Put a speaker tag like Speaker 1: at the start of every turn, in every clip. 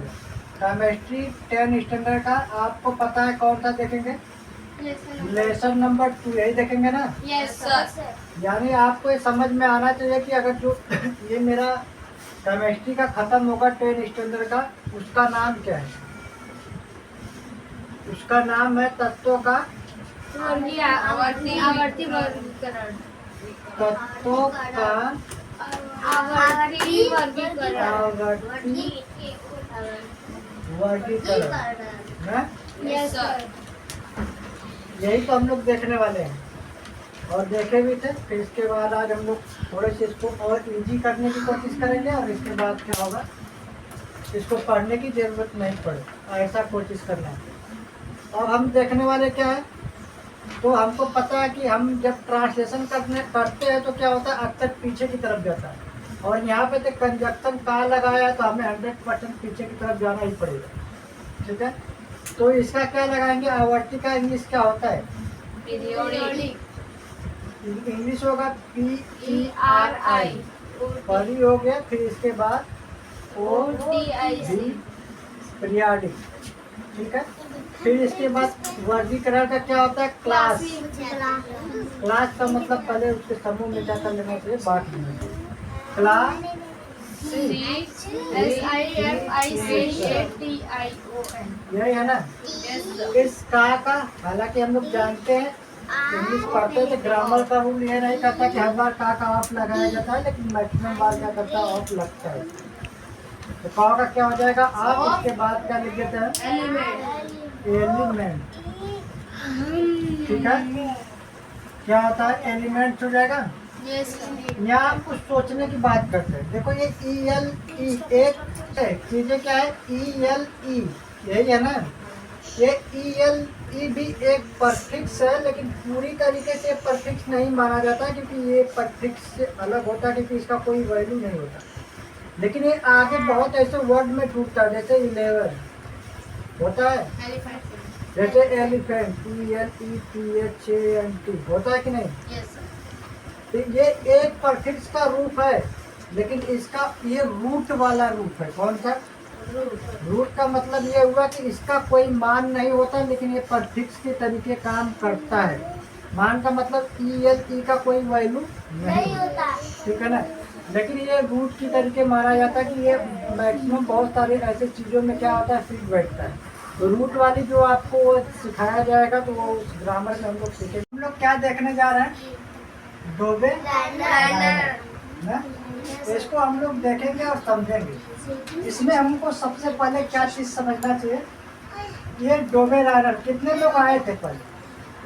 Speaker 1: वाले chemistry 10 standard का आपको पता है कौन सा देखेंगे? लेसन नंबर 2 यही देखेंगे ना?
Speaker 2: Yes sir.
Speaker 1: यानी आपको ये समझ में आना चाहिए कि अगर जो ये मेरा केमिस्ट्री का खत्म होगा 10 स्टैंडर्ड का, उसका नाम क्या है? उसका नाम है तत्वों का
Speaker 2: आवर्ती वर्गीकरण।
Speaker 1: तत्वों का
Speaker 2: आवर्ती वर्गीकरण।
Speaker 1: आवर्ती वर्गीकरण है?
Speaker 2: Yes sir.
Speaker 1: यही तो हम लोग देखने वाले हैं और देखे भी थे। फिर इसके बाद आज हम लोग थोड़े से इसको और इजी करने की कोशिश करेंगे और इसके बाद क्या होगा, इसको पढ़ने की ज़रूरत नहीं पड़े, ऐसा कोशिश करना है। और हम देखने वाले क्या है, तो हमको पता है कि हम जब ट्रांसलेशन करते हैं तो क्या होता है, अक्सर पीछे की तरफ जाता है। और यहाँ पे तो कंजक्शन का लगाया है तो हमें 100% पीछे की तरफ जाना ही पड़ेगा। ठीक है, तो इसका क्या लगाएंगे? आवर्ती का इंग्लिश क्या होता है?
Speaker 2: पीरियोडिक।
Speaker 1: इंग्लिश होगा PERI, परी हो गया। फिर इसके बाद ODIC, पीरियाडिक। ठीक है, फिर इसके बाद वर्गीकरण का क्या होता है? क्लास। क्लास का मतलब पहले उसके समूह में क्या कर लेना चाहिए? बांट लेना चाहिए। क्लास यही है ना? इस का हालांकि हम लोग जानते हैं, इंग्लिश पढ़ते हैं तो ग्रामर का रूल ये नहीं करता कि हर बार का ऑफ लगाया जाता है, लेकिन मैक्सिमम बार क्या करता है? ऑफ लगता है। तो का क्या हो जाएगा? आप इसके बाद क्या लिख देते हैं? एलिमेंट। ठीक है, क्या होता है? एलिमेंट हो जाएगा। यहाँ हम कुछ सोचने की बात करते हैं। देखो ये ELE एक चीजें क्या है? ELE यही है ना? ये ELE भी एक परफिक्स है, लेकिन पूरी तरीके से परफिक्स नहीं माना जाता क्योंकि ये परफिक्स से अलग होता है, क्योंकि इसका कोई वैल्यू नहीं होता। लेकिन ये आगे बहुत ऐसे वर्ड में टूटता है, जैसे 11 होता है, जैसे एलिफेंट ELEPHANT होता है कि नहीं? तो ये एक परफिक्स का रूप है, लेकिन इसका ये रूट वाला रूप है। कौन सा? रूट का मतलब ये हुआ कि इसका कोई मान नहीं होता, लेकिन ये परफिक्स के तरीके काम करता है। मान का मतलब ELE का कोई वैल्यू नहीं होता, ठीक है ना? लेकिन ये रूट की तरीके माना जाता है कि ये मैक्सिमम बहुत सारे ऐसे चीज़ों में क्या होता है? फिट बैठता है। तो रूट वाली जो आपको सिखाया जाएगा तो वो उस ग्रामर में हम लोग सीखेंगे। हम लोग क्या देखने जा रहे हैं? डोबे लाइनर। इसको हम लोग देखेंगे और समझेंगे। इसमें हमको सबसे पहले क्या चीज़ समझना चाहिए? ये डोबे लाइनर कितने लोग आए थे पहले?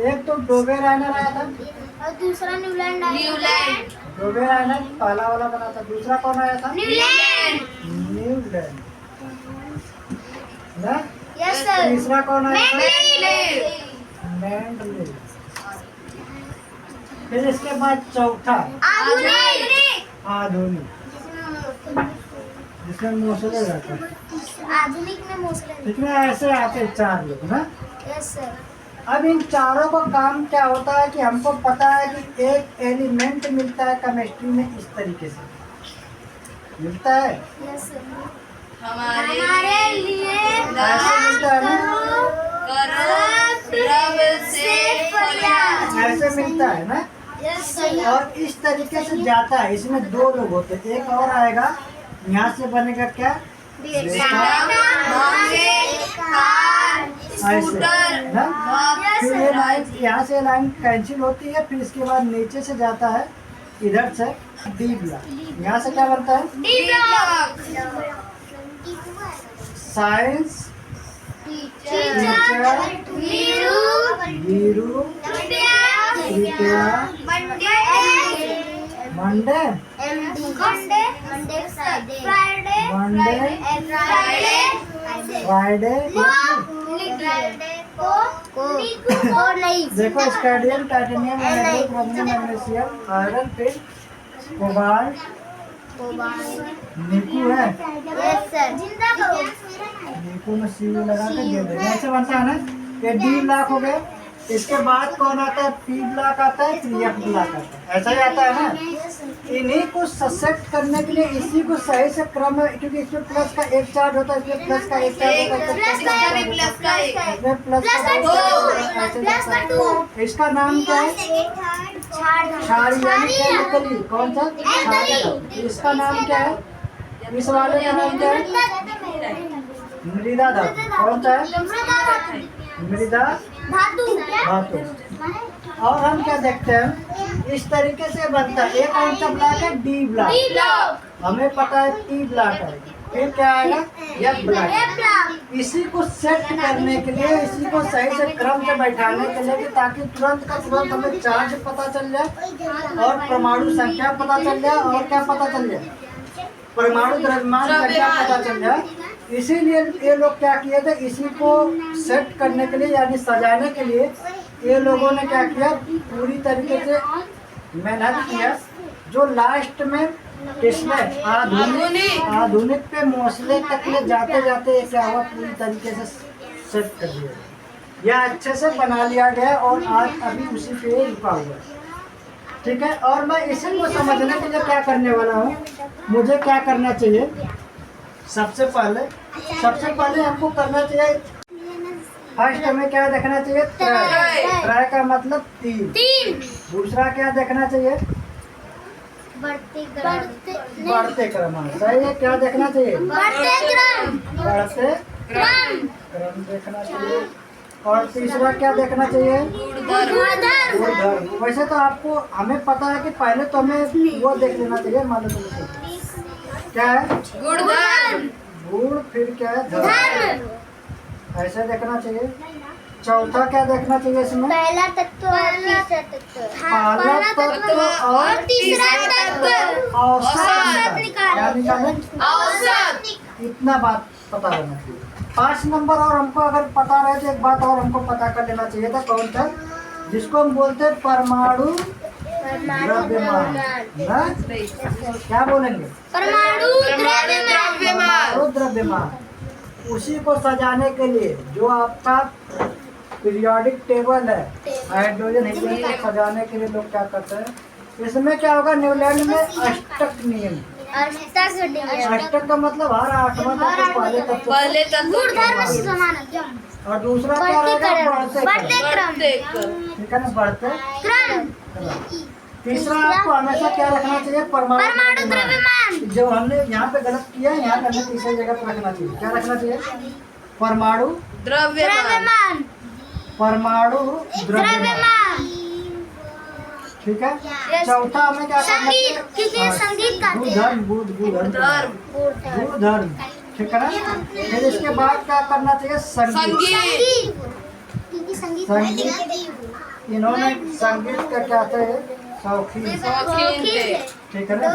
Speaker 1: एक तो डोबे लाइनर आया था
Speaker 2: और दूसरा न्यूलैंड आया।
Speaker 1: डोबे लाइनर पहला वाला बना था। दूसरा कौन आया था? न्यूलैंड ना?
Speaker 2: Yes sir.
Speaker 1: तीसरा कौन आया था?
Speaker 2: मेंडलीव।
Speaker 1: फिर इसके बाद चौथा आधुनिक, जिसमें मोसले रहता है।
Speaker 2: आधुनिक में मोसले।
Speaker 1: इसमें ऐसे आते हैं 4 लोग ना?
Speaker 2: Yes sir.
Speaker 1: अब इन चारों का काम क्या होता है कि हमको पता है कि एक एलिमेंट मिलता है केमिस्ट्री में, इस तरीके से मिलता है।
Speaker 2: Yes sir. हमारे लिए
Speaker 1: ऐसे मिलता है ना? ऐसे मिलता है ना?
Speaker 2: Yes sir.
Speaker 1: और इस तरीके से जाता है। इसमें 2 लोग होते हैं, एक और आएगा। यहाँ से बनेगा क्या? ऐसे ना? फिर ये लाइन यहाँ से लाइन कैंसिल होती है। फिर इसके बाद नीचे से जाता है इधर से डी ब्लॉक। यहाँ से क्या बनता है? Science teacher Veeru Monday Friday. देखो scandium, titanium, chromium, magnesium, iron, फिर कोबाल्ट, निकू है। निकू में सी लगा के दे देंगे। ऐसे बनता है ना? ये डी ब्लॉक हो गए। इसके बाद कौन आता है? पी ब्लॉक आता है, फिर एफ ब्लॉक आता है। ऐसा ही आता है ना? इन्हीं को सशक्त करने के लिए इसी को सही से क्रम में, क्योंकि इसमें प्लस का एक चार्ज होता है, इसमें प्लस का एक चार्ज होता है, इसमें प्लस का दो। इसका नाम क्या है? क्षार यानी केमिकली। कौन सा? क्षार। इसका नाम क्या है? इस वाले का नाम क्या है? मृदा धातु। कौन सा है? मृदा धातु। और हम क्या देखते हैं, इस तरीके से बनता है। एक कौन सा ब्लॉक है? D block. हमें पता है टी ब्लॉक है। फिर क्या आएगा? F block. इसी को सेट करने के लिए, इसी को सही से क्रम से बैठाने के लिए, कि ताकि तुरंत का तुरंत हमें चार्ज पता चल जाए और परमाणु संख्या पता चल जाए, और क्या पता चल जाए? परमाणु द्रव्यमान संख्या पता चल जाए। इसीलिए ये लोग क्या किए थे, इसी को सेट करने के लिए यानी सजाने के लिए ये लोगों ने क्या किया, पूरी तरीके से मेहनत किया। जो लास्ट में इसमें आधुनिक पे मौसले तक ले जाते जाते क्या हुआ, पूरी तरीके से सेट कर दिया, यह अच्छे से बना लिया गया और आज अभी उसी पे रुका हुआ है। ठीक है, और मैं इसी को समझने के लिए क्या करने वाला हूँ, मुझे क्या करना चाहिए। सबसे पहले हमको करना चाहिए, फर्स्ट हमें क्या देखना चाहिए? त्रय का मतलब तीन। दूसरा क्या देखना चाहिए? बढ़ते क्रम। सही है, क्या देखना चाहिए? बढ़ते क्रम देखना चाहिए। और तीसरा क्या देखना चाहिए? गुणधर्म। वैसे तो आपको हमें पता है कि पहले तो हमें वो देख लेना चाहिए, मान लो क्या है? गुण। फिर क्या है? धर्म। ऐसे देखना चाहिए। चौथा क्या देखना चाहिए इसमें?
Speaker 2: पहला तत्व
Speaker 1: और
Speaker 2: तीसरा तत्व।
Speaker 1: औसत निकालें। इतना बात पता रहना चाहिए। 5 नंबर और हमको अगर पता रहे तो एक बात और हमको पता कर लेना चाहिए था। कौन था? जिसको हम बोलते हैं परमाणु द्रव्यमान। क्या बोलेंगे? परमाणु द्रव्यमान। उसी को सजाने के लिए जो आपका पीरियोडिक टेबल है, हाइड्रोजन हीलियम को सजाने के लिए लोग क्या करते हैं, इसमें क्या होगा? न्यूलैंड में अष्टक नियम। अष्टक का मतलब हर 8वां तत्व पहले तत्व। और दूसरा क्या रहेगा? बढ़ते क्रम। ठीक है ना, बढ़ते क्रम। तीसरा आपको हमेशा क्या रखना चाहिए? परमाणु द्रव्यमान। जो हमने यहाँ पे गलत किया है, यहाँ पे हमें तीसरी जगह पर रखना चाहिए। क्या रखना चाहिए? परमाणु द्रव्यमान। परमाणु द्रव्यमान। ठीक है। चौथा हमें क्या करना चाहिए? गुणधर्म। ठीक है ना। फिर इसके बाद क्या करना चाहिए? संगीत। इन्होंने संगीत का क्या है? शौकीन। ठीक है ना।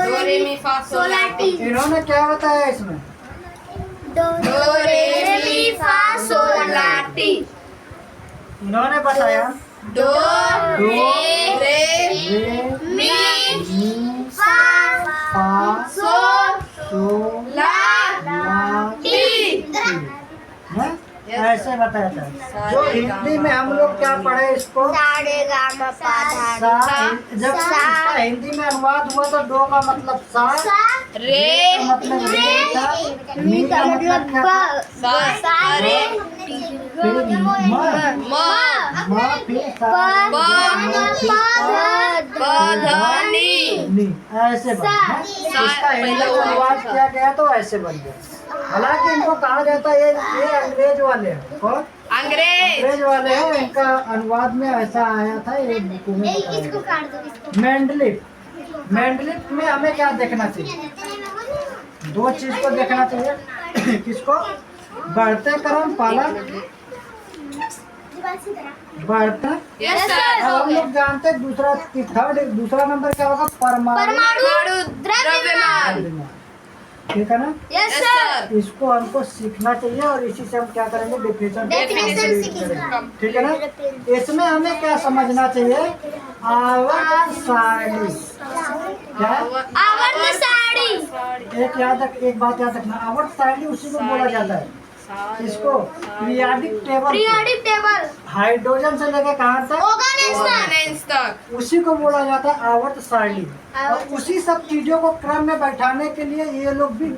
Speaker 1: इन्होंने क्या बताया इसमें? इन्होंने बताया
Speaker 3: डो रे मी
Speaker 1: फा सो ला टी। ऐसे बताया था। जो हिंदी में हम लोग क्या पढ़े इसको? जब इसका हिंदी में अनुवाद हुआ तो डो का मतलब सा, रे का मतलब रे था, मी का मतलब क्या था? ऐसे बन। इसका हिंदी में अनुवाद किया गया तो ऐसे बन गया। हालांकि इनको कहा जाता है ये अंग्रेज वाले हैं। कौन? अंग्रेज वाले हैं। इनका अनुवाद में ऐसा आया था, ये बुक में बताया। मेंडलिप में हमें क्या देखना चाहिए? 2 चीज को देखना चाहिए। किसको? बढ़ते क्रम पहला बढ़ता। अब हम लोग जानते हैं दूसरा नंबर क्या होगा? परमाणु द्रव्यमान। ठीक है ना।
Speaker 3: Yes sir.
Speaker 1: इसको हमको सीखना चाहिए और इसी से हम क्या करेंगे? डेफिनेशन। ठीक है ना। इसमें हमें क्या समझना चाहिए? आवर्त सारणी। क्या?
Speaker 2: आवर्त सारणी।
Speaker 1: एक बात याद रखना, आवर्त सारणी उसी को बोला जाता है इसको periodic table,
Speaker 2: periodic table,
Speaker 1: hydrogen से लेकर कहाँ तक,
Speaker 3: ऑर्गेनाइज तक।
Speaker 1: उसी को बोला जाता है आवर्त सारणी। और उसी सब चीजों को क्रम में बैठाने के लिए ये लोग भी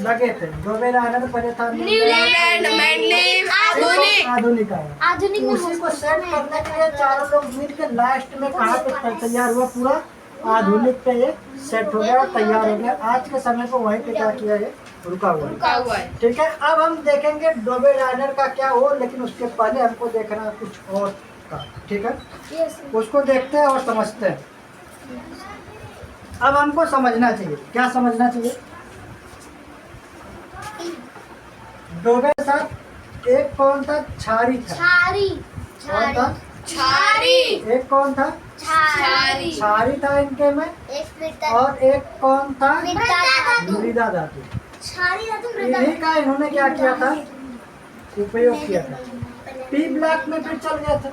Speaker 1: लगे थे। डोबेल आनंद पहले था
Speaker 3: न्यूलैंड, मेंडलीव, आधुनिक।
Speaker 1: आधुनिक आया।
Speaker 2: आधुनिक में
Speaker 1: उसी को सेट करने के लिए चारों लोग मिल के लास्ट में कहाँ पे तैयार हुआ, पूरा आधुनिक पे ये सेट हो गया और तैयार हो गया। आज के समय को वहीं पे क्या किया है, रुका हुआ है।
Speaker 3: रुका हुआ है।
Speaker 1: ठीक है, अब हम देखेंगे डोबे लाइनर का क्या हो, लेकिन उसके पहले हमको देखना है कुछ और का। ठीक है, उसको देखते हैं और समझते हैं। अब हमको समझना चाहिए, क्या समझना चाहिए, डोबे के साथ एक कौन था, छारी था।
Speaker 2: छारी,
Speaker 1: कौन था,
Speaker 3: छारी,
Speaker 1: एक कौन था,
Speaker 3: छारी,
Speaker 1: छारी था इनके में। और एक कौन था, मृदा धातु। इन्हीं का इन्होंने क्या किया था, उपयोग किया था। पी ब्लॉक में फिर चल गया था,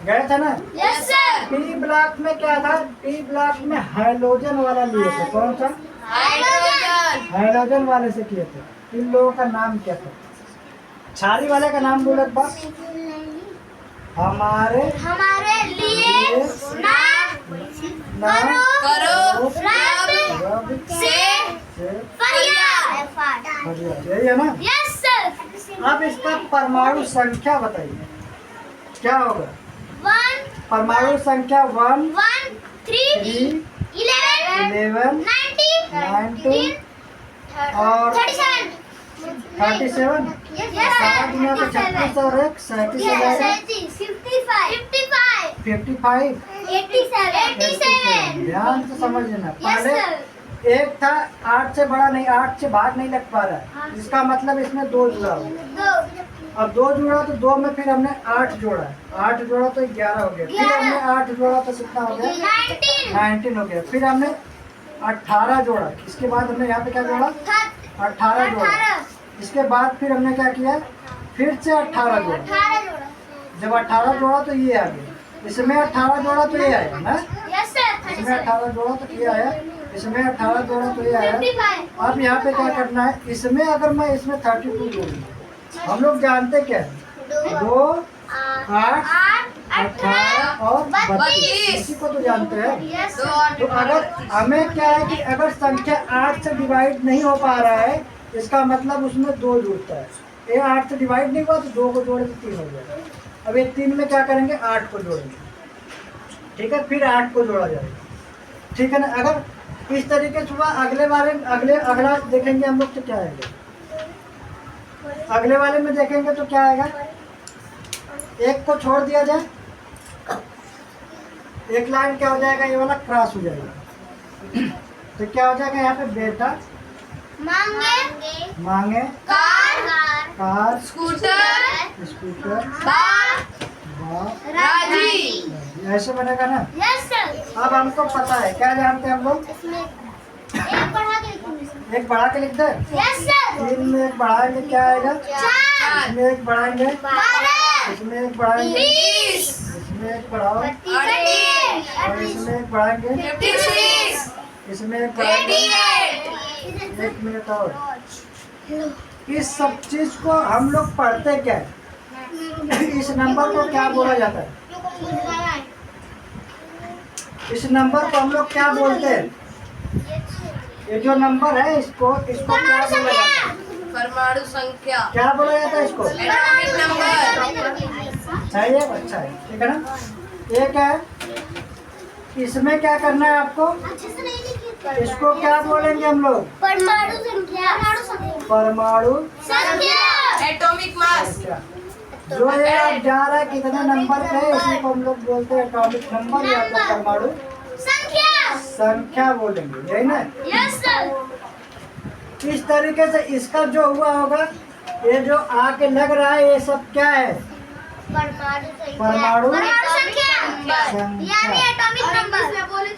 Speaker 1: गए थे ना।
Speaker 3: Yes sir.
Speaker 1: पी ब्लॉक में क्या था, पी ब्लॉक में हाइड्रोजन वाला लिए थे। कौन सा,
Speaker 3: हाइड्रोजन,
Speaker 1: हाइड्रोजन वाले से किए थे। इन लोगों का नाम क्या था, छारी वाले का नाम बोलो एक बार। हमारे
Speaker 2: लिए ना
Speaker 1: नाम
Speaker 3: करो
Speaker 1: रब
Speaker 3: रब
Speaker 2: से
Speaker 1: से
Speaker 2: फरियाद।
Speaker 1: फरियाद। यही है ना।
Speaker 2: Yes sir.
Speaker 1: अब इसका परमाणु संख्या बताइए, क्या होगा।
Speaker 2: 1,
Speaker 1: परमाणु संख्या 1,
Speaker 2: 1, 3,
Speaker 1: 3,
Speaker 2: 11,
Speaker 1: 11,
Speaker 2: 19,
Speaker 1: और
Speaker 2: 37,
Speaker 1: 37,
Speaker 2: Yes,
Speaker 1: 7 गुना का 36 और 1 37 हो जाएगा।
Speaker 2: 55,
Speaker 1: 55,
Speaker 2: 87,
Speaker 1: ध्यान से समझ लेना।
Speaker 2: Yes,
Speaker 1: पहले
Speaker 2: sir.
Speaker 1: एक था 8 से बड़ा नहीं, 8 से भाग नहीं लग पा रहा है, इसका मतलब इसमें 2 जुड़ा हुआ। अब 2 जुड़ा तो 2 में फिर हमने 8 जोड़ा, 8 जोड़ा तो 11 हो गया। फिर हमने 8 जोड़ा तो कितना हो गया, 19 हो गया। फिर हमने 18 जोड़ा, इसके बाद हमने यहाँ पे क्या जोड़ा, 18 जोड़ा। इसके बाद फिर हमने क्या किया, फिर से 18 जोड़ा। जब 18 जोड़ा तो ये आ गया, इसमें 18 जोड़ा तो ये आया ना, इसमें 18 जोड़ा तो ये आया, इसमें 18 जोड़ा तो ये आया। अब यहाँ पे क्या करना है, इसमें अगर मैं इसमें 32 जोड़ूंगा, हम लोग जानते क्या है, 2, 8, 18 और 32, इसी को तो जानते हैं। तो अगर हमें क्या है कि अगर संख्या 8 से डिवाइड नहीं हो पा रहा है, इसका मतलब उसमें 2 जुड़ता है। ये 8 से डिवाइड नहीं हुआ तो 2 को जोड़े तो 3 हो जाएगा। अब ये 3 में क्या करेंगे, 8 को जोड़ेंगे। ठीक है, फिर 8 को जोड़ा जाएगा। ठीक है ना। अगर इस तरीके से हुआ, अगला देखेंगे हम लोग तो क्या आएगा, अगले वाले में देखेंगे तो क्या आएगा, एक को छोड़ दिया जाए, एक लाइन क्या हो जाएगा, ये वाला क्रॉस हो जाएगा। तो क्या हो जाएगा, यहाँ पे बेटा मांगे कार
Speaker 3: स्कूटर,
Speaker 1: स्कूटर बाप
Speaker 3: राजी।
Speaker 1: ऐसे बनेगा ना। अब हमको पता है, क्या जानते हैं हम लोग, एक बढ़ा के लिख दे। 3 में एक बढ़ाएंगे क्या आएगा, इसमें एक बढ़ाएंगे, इसमें एक बढ़ाएंगे,
Speaker 3: 20,
Speaker 1: इसमें एक बढ़ाओ,
Speaker 3: 38,
Speaker 1: और इसमें एक बढ़ाएंगे,
Speaker 3: 56,
Speaker 1: इसमें एक बढ़ाएंगे।
Speaker 3: 88।
Speaker 1: 1 मिनट और। इस सब चीज को हम लोग पढ़ते क्या है, इस नंबर को क्या बोला जाता है, इस नंबर को हम लोग क्या बोलते हैं, ये जो नंबर है इसको क्या बोला जाता है,
Speaker 3: परमाणु संख्या,
Speaker 1: क्या बोला जाता है इसको,
Speaker 3: एटॉमिक नंबर।
Speaker 1: सही है, अच्छा है। ठीक है ना। एक है, इसमें क्या करना है आपको, इसको क्या बोलेंगे हम लोग,
Speaker 2: परमाणु संख्या,
Speaker 1: परमाणु
Speaker 3: एटॉमिक मास।
Speaker 1: संख्या। जो ये आप जा रहा है कितने नंबर पे है, इसी को हम लोग बोलते हैं एटॉमिक नंबर या तो परमाणु संख्या बोलेंगे, यही ना। इस तरीके से इसका जो हुआ होगा, ये जो आके लग रहा है, ये सब क्या है, परमाणु
Speaker 2: यानी एटॉमिक नंबर,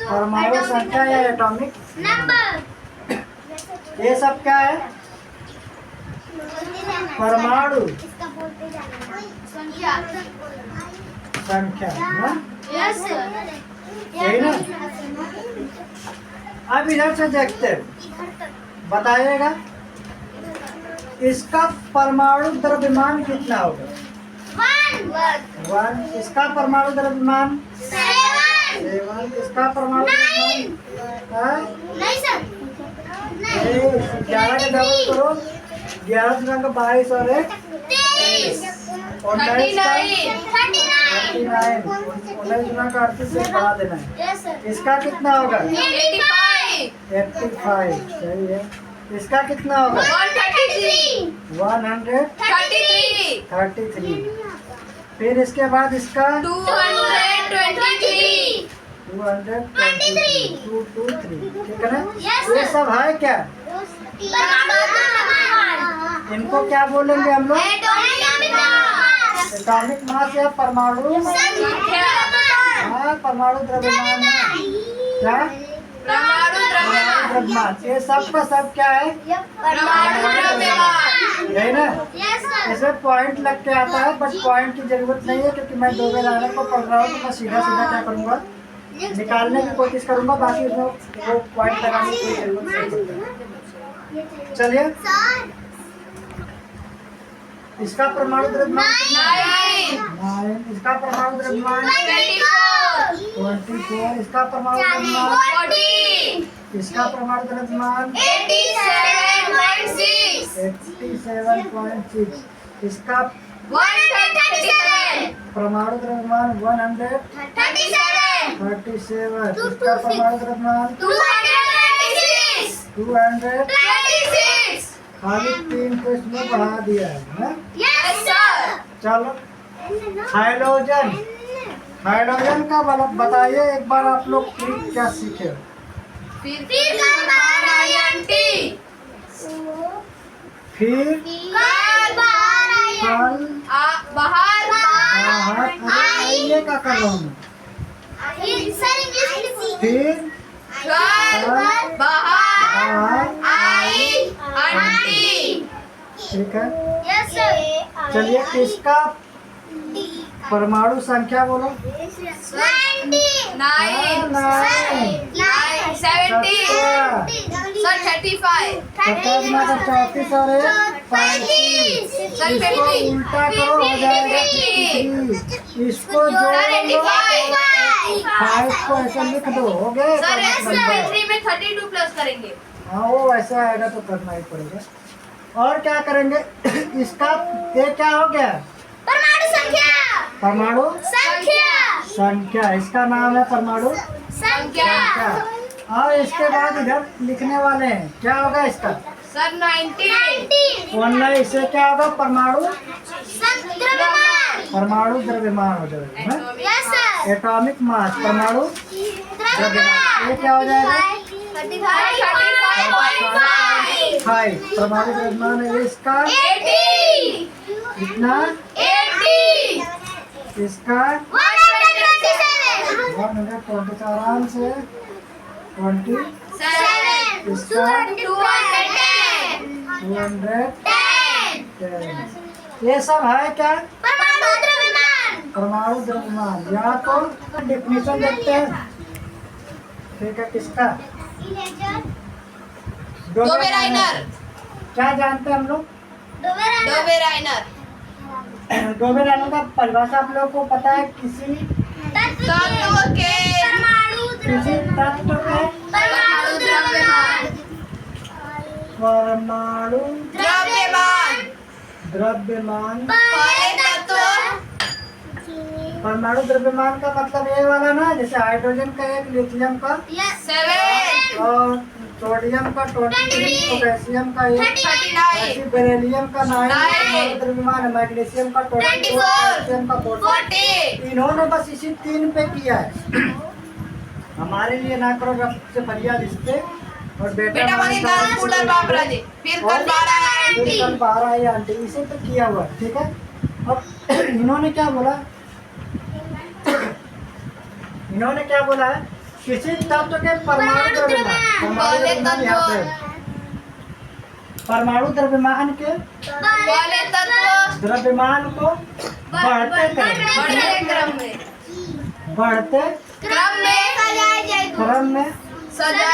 Speaker 1: परमाणु संख्या या एटॉमिक
Speaker 2: नंबर।
Speaker 1: ये सब क्या है, परमाणु संख्या ना, यही ना। अब इधर से देखते हैं, बताइएगा इसका परमाणु द्रव्यमान कितना होगा? 1। इसका परमाणु द्रव्यमान 7। इसका परमाणु द्रव्यमान 11 का डबल करो, 11 गुना का 22 और 1 और 19 गुना का 38 से बढ़ा देना है। इसका कितना होगा? 85। सही है। इसका कितना होगा? 133। फिर इसके बाद इसका
Speaker 3: 223।
Speaker 1: 223, ठीक है ना? ये सब है क्या? इनको क्या बोलेंगे हम लोग? एटॉमिक मास या परमाणु? हाँ, परमाणु द्रव्यमान है। क्या?
Speaker 3: परमाणु
Speaker 1: द्रव्यमान। ये सब का सब क्या है? है ना? इसमें पॉइंट लग के आता है, बट पॉइंट की जरूरत नहीं है क्योंकि मैं डोबे लाइनर को पढ़ रहा हूँ, तो मैं सीधा सीधा क्या करूँगा, निकालने की कोशिश करूँगा। बाकी उसमें वो पॉइंट लगाने की कोई जरूरत नहीं है। चलिए, इसका परमाणु द्रव्यमान 9। इसका परमाणु द्रव्यमान 24। इसका परमाणु द्रव्यमान
Speaker 3: 40।
Speaker 1: इसका परमाणु द्रव्यमान
Speaker 3: 87.6।
Speaker 1: 87.6। इसका
Speaker 3: 137।
Speaker 1: परमाणु द्रव्यमान 137। इसका परमाणु द्रव्यमान 226। खाली 3 को इसमें बढ़ा दिया है।
Speaker 3: Yes, sir.
Speaker 1: चलो, हाइड्रोजन। हाइड्रोजन का बताइए एक बार, आप लोग ट्रिक क्या सीखे?
Speaker 3: फिर
Speaker 1: फिर कल
Speaker 3: बाहर
Speaker 1: ये क्या कर रहा हूँ? फिर
Speaker 3: बाहर आई आंटी।
Speaker 1: ठीक है, चलिए इसका परमाणु संख्या बोलो।
Speaker 3: 9 70 सर 35
Speaker 1: 34 और 35। इसको उल्टा करो, हो जाएगा 53। इसको जोड़ो, 5 को ऐसा लिख दो, हो गया।
Speaker 3: सर S73 में 32 प्लस करेंगे।
Speaker 1: हाँ, वो वैसा आएगा तो करना ही पड़ेगा। और क्या करेंगे? इसका ये क्या हो गया? परमाणु संख्या। इसका नाम है परमाणु
Speaker 3: संख्या।
Speaker 1: और इसके बाद इधर लिखने वाले हैं, क्या होगा इसका?
Speaker 3: सर 90।
Speaker 1: वरना इससे क्या होगा? परमाणु द्रव्यमान हो जाएगा। एटॉमिक मास, परमाणु द्रव्यमान। ये क्या हो जाएगा? 5। परमाणु द्रव्यमान है इसका
Speaker 3: 80।
Speaker 1: कितना?
Speaker 3: 80।
Speaker 1: इसका 127 आराम से 20।
Speaker 3: 7
Speaker 1: इसका
Speaker 3: 210।
Speaker 1: 210। ये सब है क्या? परमाणु द्रव्यमान। या तो डेफिनेशन देखते हैं, ठीक है? किसका?
Speaker 3: डोबेराइनर।
Speaker 1: क्या जानते हैं हम लोग?
Speaker 3: डोबेराइनर
Speaker 1: डोबेराइनर का परिभाषा आप लोगों को पता है? किसी
Speaker 3: तत्व के
Speaker 1: तत्व के
Speaker 3: परमाणु द्रव्यमान पहले तत्व।
Speaker 1: परमाणु द्रव्यमान का मतलब ये वाला ना, जैसे हाइड्रोजन का 1, लिथियम का
Speaker 3: 7
Speaker 1: और सोडियम का 23, पोटेशियम का 1,
Speaker 3: 39
Speaker 1: बेरिलियम का 9,
Speaker 3: 9,
Speaker 1: परमाणु द्रव्यमान है। मैग्नीशियम का 24,
Speaker 3: 24,
Speaker 1: कैल्शियम का 40।
Speaker 3: 40।
Speaker 1: इन्होंने बस इसी 3 पे किया है। हमारे लिए ना करो, सबसे बढ़िया रिश्ते। और
Speaker 3: बेटा मगे 10 कूलर बाप राजे, फिर कल 12 आंटी।
Speaker 1: कल 12 आई आंटी, इसे तो किया हुआ है, ठीक है? अब इन्होंने क्या बोला? इन्होंने क्या बोला है? किसी तत्व के परमाणु द्रव्यमान, परमाणु द्रव्यमान के
Speaker 3: पहले तत्व
Speaker 1: द्रव्यमान को बढ़ते क्रम में सजाया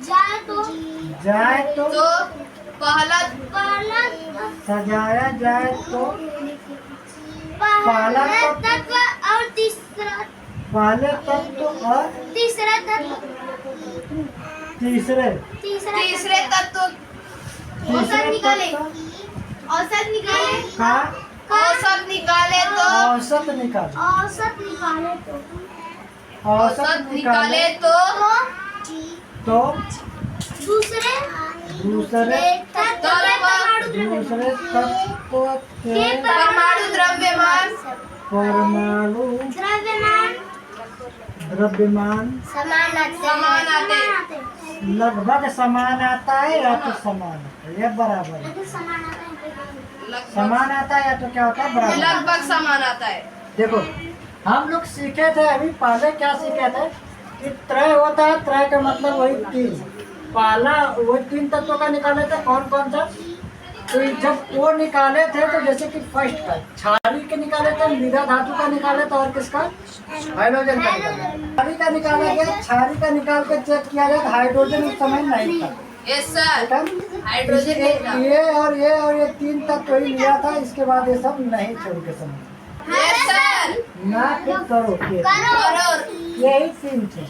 Speaker 1: जाए तो
Speaker 3: तो पहला
Speaker 1: सजाया जाए तो पहला
Speaker 2: तत्व और तीसरा
Speaker 1: पहले तत्व और
Speaker 2: तीसरा तत्व
Speaker 1: तीसरे
Speaker 3: तीसरे तत्व
Speaker 2: औसत निकाले
Speaker 1: तत्व
Speaker 2: औसत निकाले
Speaker 1: का
Speaker 3: औसत निकाले तो
Speaker 1: औसत निकाले
Speaker 2: औसत निकाले तो
Speaker 3: औसत निकाले तो
Speaker 1: तो
Speaker 2: दूसरे
Speaker 1: दूसरे
Speaker 2: तत्व
Speaker 1: दूसरे तत्व के
Speaker 3: परमाणु द्रव्यमान
Speaker 1: परमाणु द्रव्यमान
Speaker 3: समान आते
Speaker 1: लगभग समान आता है या तो समान आता है, ये बराबर है। समान आता है या तो क्या होता है बराबर।
Speaker 3: लगभग समान आता है।
Speaker 1: देखो हम लोग सीखे थे अभी पहले क्या सीखे थे कि त्रय होता है, त्रय का मतलब वही तीन, पहला वो तीन तत्वों का निकाले थे कौन कौन सा। तो जब वो निकाले थे तो जैसे कि फर्स्ट का क्षारी के निकाले थे, मृदा धातु का निकाले थे और किसका हाइड्रोजन का निकाला। क्षारी का निकाला गया, क्षारी का निकाल के चेक किया गया, हाइड्रोजन उस समय नहीं था।
Speaker 3: Yes sir.
Speaker 1: ठीक है?
Speaker 3: हाइड्रोजन नहीं था।
Speaker 1: ये तीन तत्व ही लिया था, इसके बाद ये सब नहीं थे उनके समय।
Speaker 3: Yes sir.
Speaker 1: ना फिर करो के
Speaker 3: और
Speaker 1: यही तीन थे।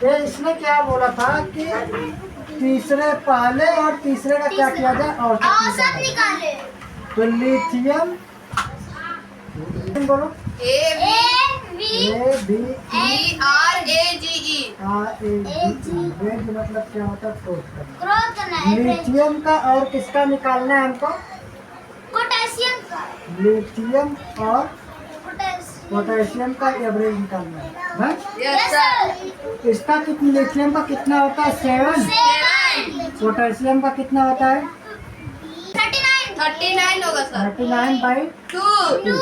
Speaker 1: ये इसने क्या बोला था कि तीसरे पहले और तीसरे का क्या किया जाए औसत
Speaker 2: निकाले
Speaker 1: तो लिथियम बोलो
Speaker 3: A
Speaker 1: A B
Speaker 3: B R A G E
Speaker 1: R A G मतलब क्या होता है ठोस करना।
Speaker 2: ग्रोथ करना है
Speaker 1: लिथियम का और किसका निकालना है हमको,
Speaker 2: पोटेशियम का
Speaker 1: लिथियम और
Speaker 2: पोटेशियम
Speaker 1: पोटेशियम का एवरेज निकालना है हाँ?
Speaker 3: Yes sir.
Speaker 1: इसका कितना, लिथियम का कितना होता है 7, पोटेशियम का कितना होता है
Speaker 3: 39 होगा सर।
Speaker 1: 39/2
Speaker 3: 2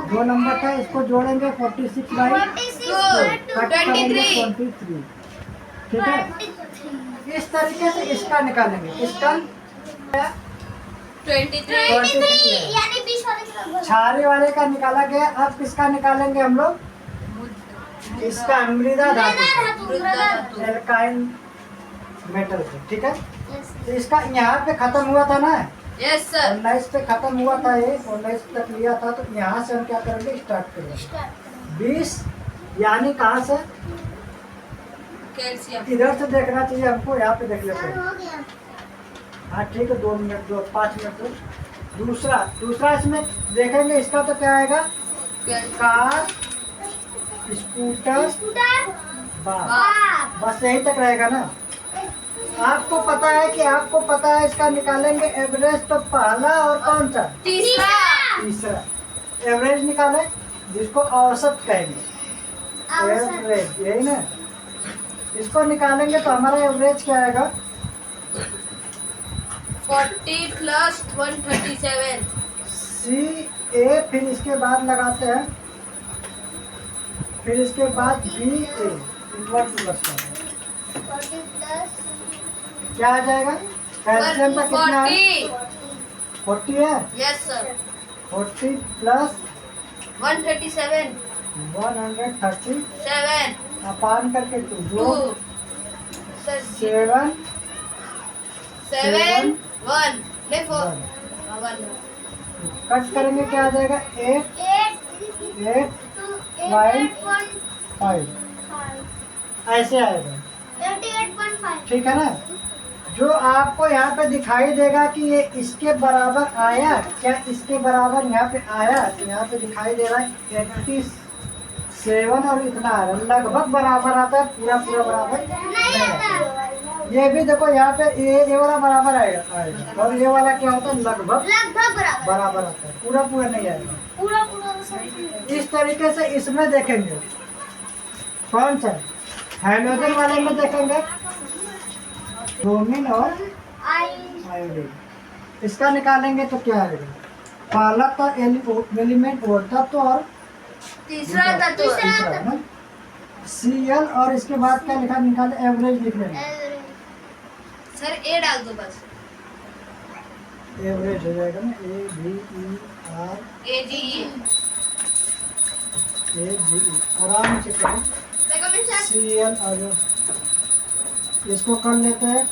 Speaker 1: दो नंबर था, इसको जोड़ेंगे 46/2 कट करेंगे 23। ठीक है, इस तरीके से इसका निकालेंगे। इसका
Speaker 3: 23
Speaker 2: यानी 20 वाले
Speaker 1: क्षारी वाले का निकाला गया। अब किसका निकालेंगे हम लोग, इसका मृदा धातु एल्काइन मेटल से। ठीक है, तो इसका यहाँ पे खत्म हुआ था ना,
Speaker 3: यस सर।
Speaker 1: 19 पे खत्म हुआ था, ये 19 तक लिया था। तो यहाँ से हम क्या करेंगे, स्टार्ट करेंगे 20, यानी कहाँ से,
Speaker 3: कैल्शियम।
Speaker 1: इधर से देखना चाहिए हमको, यहाँ पे देख लेते हैं।
Speaker 2: हो गया
Speaker 1: हाँ ठीक है, 2 मिनट 5 मिनट दो। दूसरा इसमें देखेंगे, इसका तो क्या आएगा, कार स्कूटर बाप, बस यही तक रहेगा ना। आपको पता है इसका निकालेंगे एवरेज। तो पहला और कौन सा, तीसरा एवरेज निकाले, जिसको औसत कहेंगे, एवरेज यही ना। इसको निकालेंगे तो हमारा एवरेज क्या आएगा,
Speaker 3: 40 + 137
Speaker 1: CA, फिर इसके बाद लगाते हैं, फिर इसके बाद BA इन्वर्ट प्लस क्या आ जाएगा, कैल्शियम का कितना है 40 है।
Speaker 3: Yes sir.
Speaker 1: 40 +
Speaker 3: 137
Speaker 1: 137 अपान करके 2
Speaker 3: सर
Speaker 1: 7
Speaker 3: 7 1 नहीं 4
Speaker 1: 1
Speaker 3: 1
Speaker 1: कट करेंगे, क्या आ जाएगा 8.5 ऐसे आएगा।
Speaker 2: 88.5
Speaker 1: ठीक है ना। जो आपको यहाँ पे दिखाई देगा कि ये इसके बराबर आया, क्या इसके बराबर यहाँ पे आया, तो यहाँ पे दिखाई दे रहा है 87 और इतना आ रहा है, लगभग बराबर आता है, पूरा बराबर नहीं आता। ये भी देखो यहाँ पे ये वाला बराबर आएगा और ये वाला क्या होता है, लगभग बराबर आता है, पूरा नहीं आएगा। इस तरीके से इसमें देखेंगे, कौन सा हाइड्रोजन वाले में देखेंगे ब्रोमीन और आयोडीन। इसका निकालेंगे तो क्या आएगा, पहला तो एलिमेंट होता तो और
Speaker 3: तीसरा तत्व
Speaker 1: तीसरा ना Cl, और इसके बाद क्या लिखा, निकाले एवरेज लिख लेंगे।
Speaker 3: सर ए डाल दो बस,
Speaker 1: एवरेज हो जाएगा ना, AVER
Speaker 3: AGE
Speaker 1: AGE आराम से करो। Cl और इसको कर लेते हैं,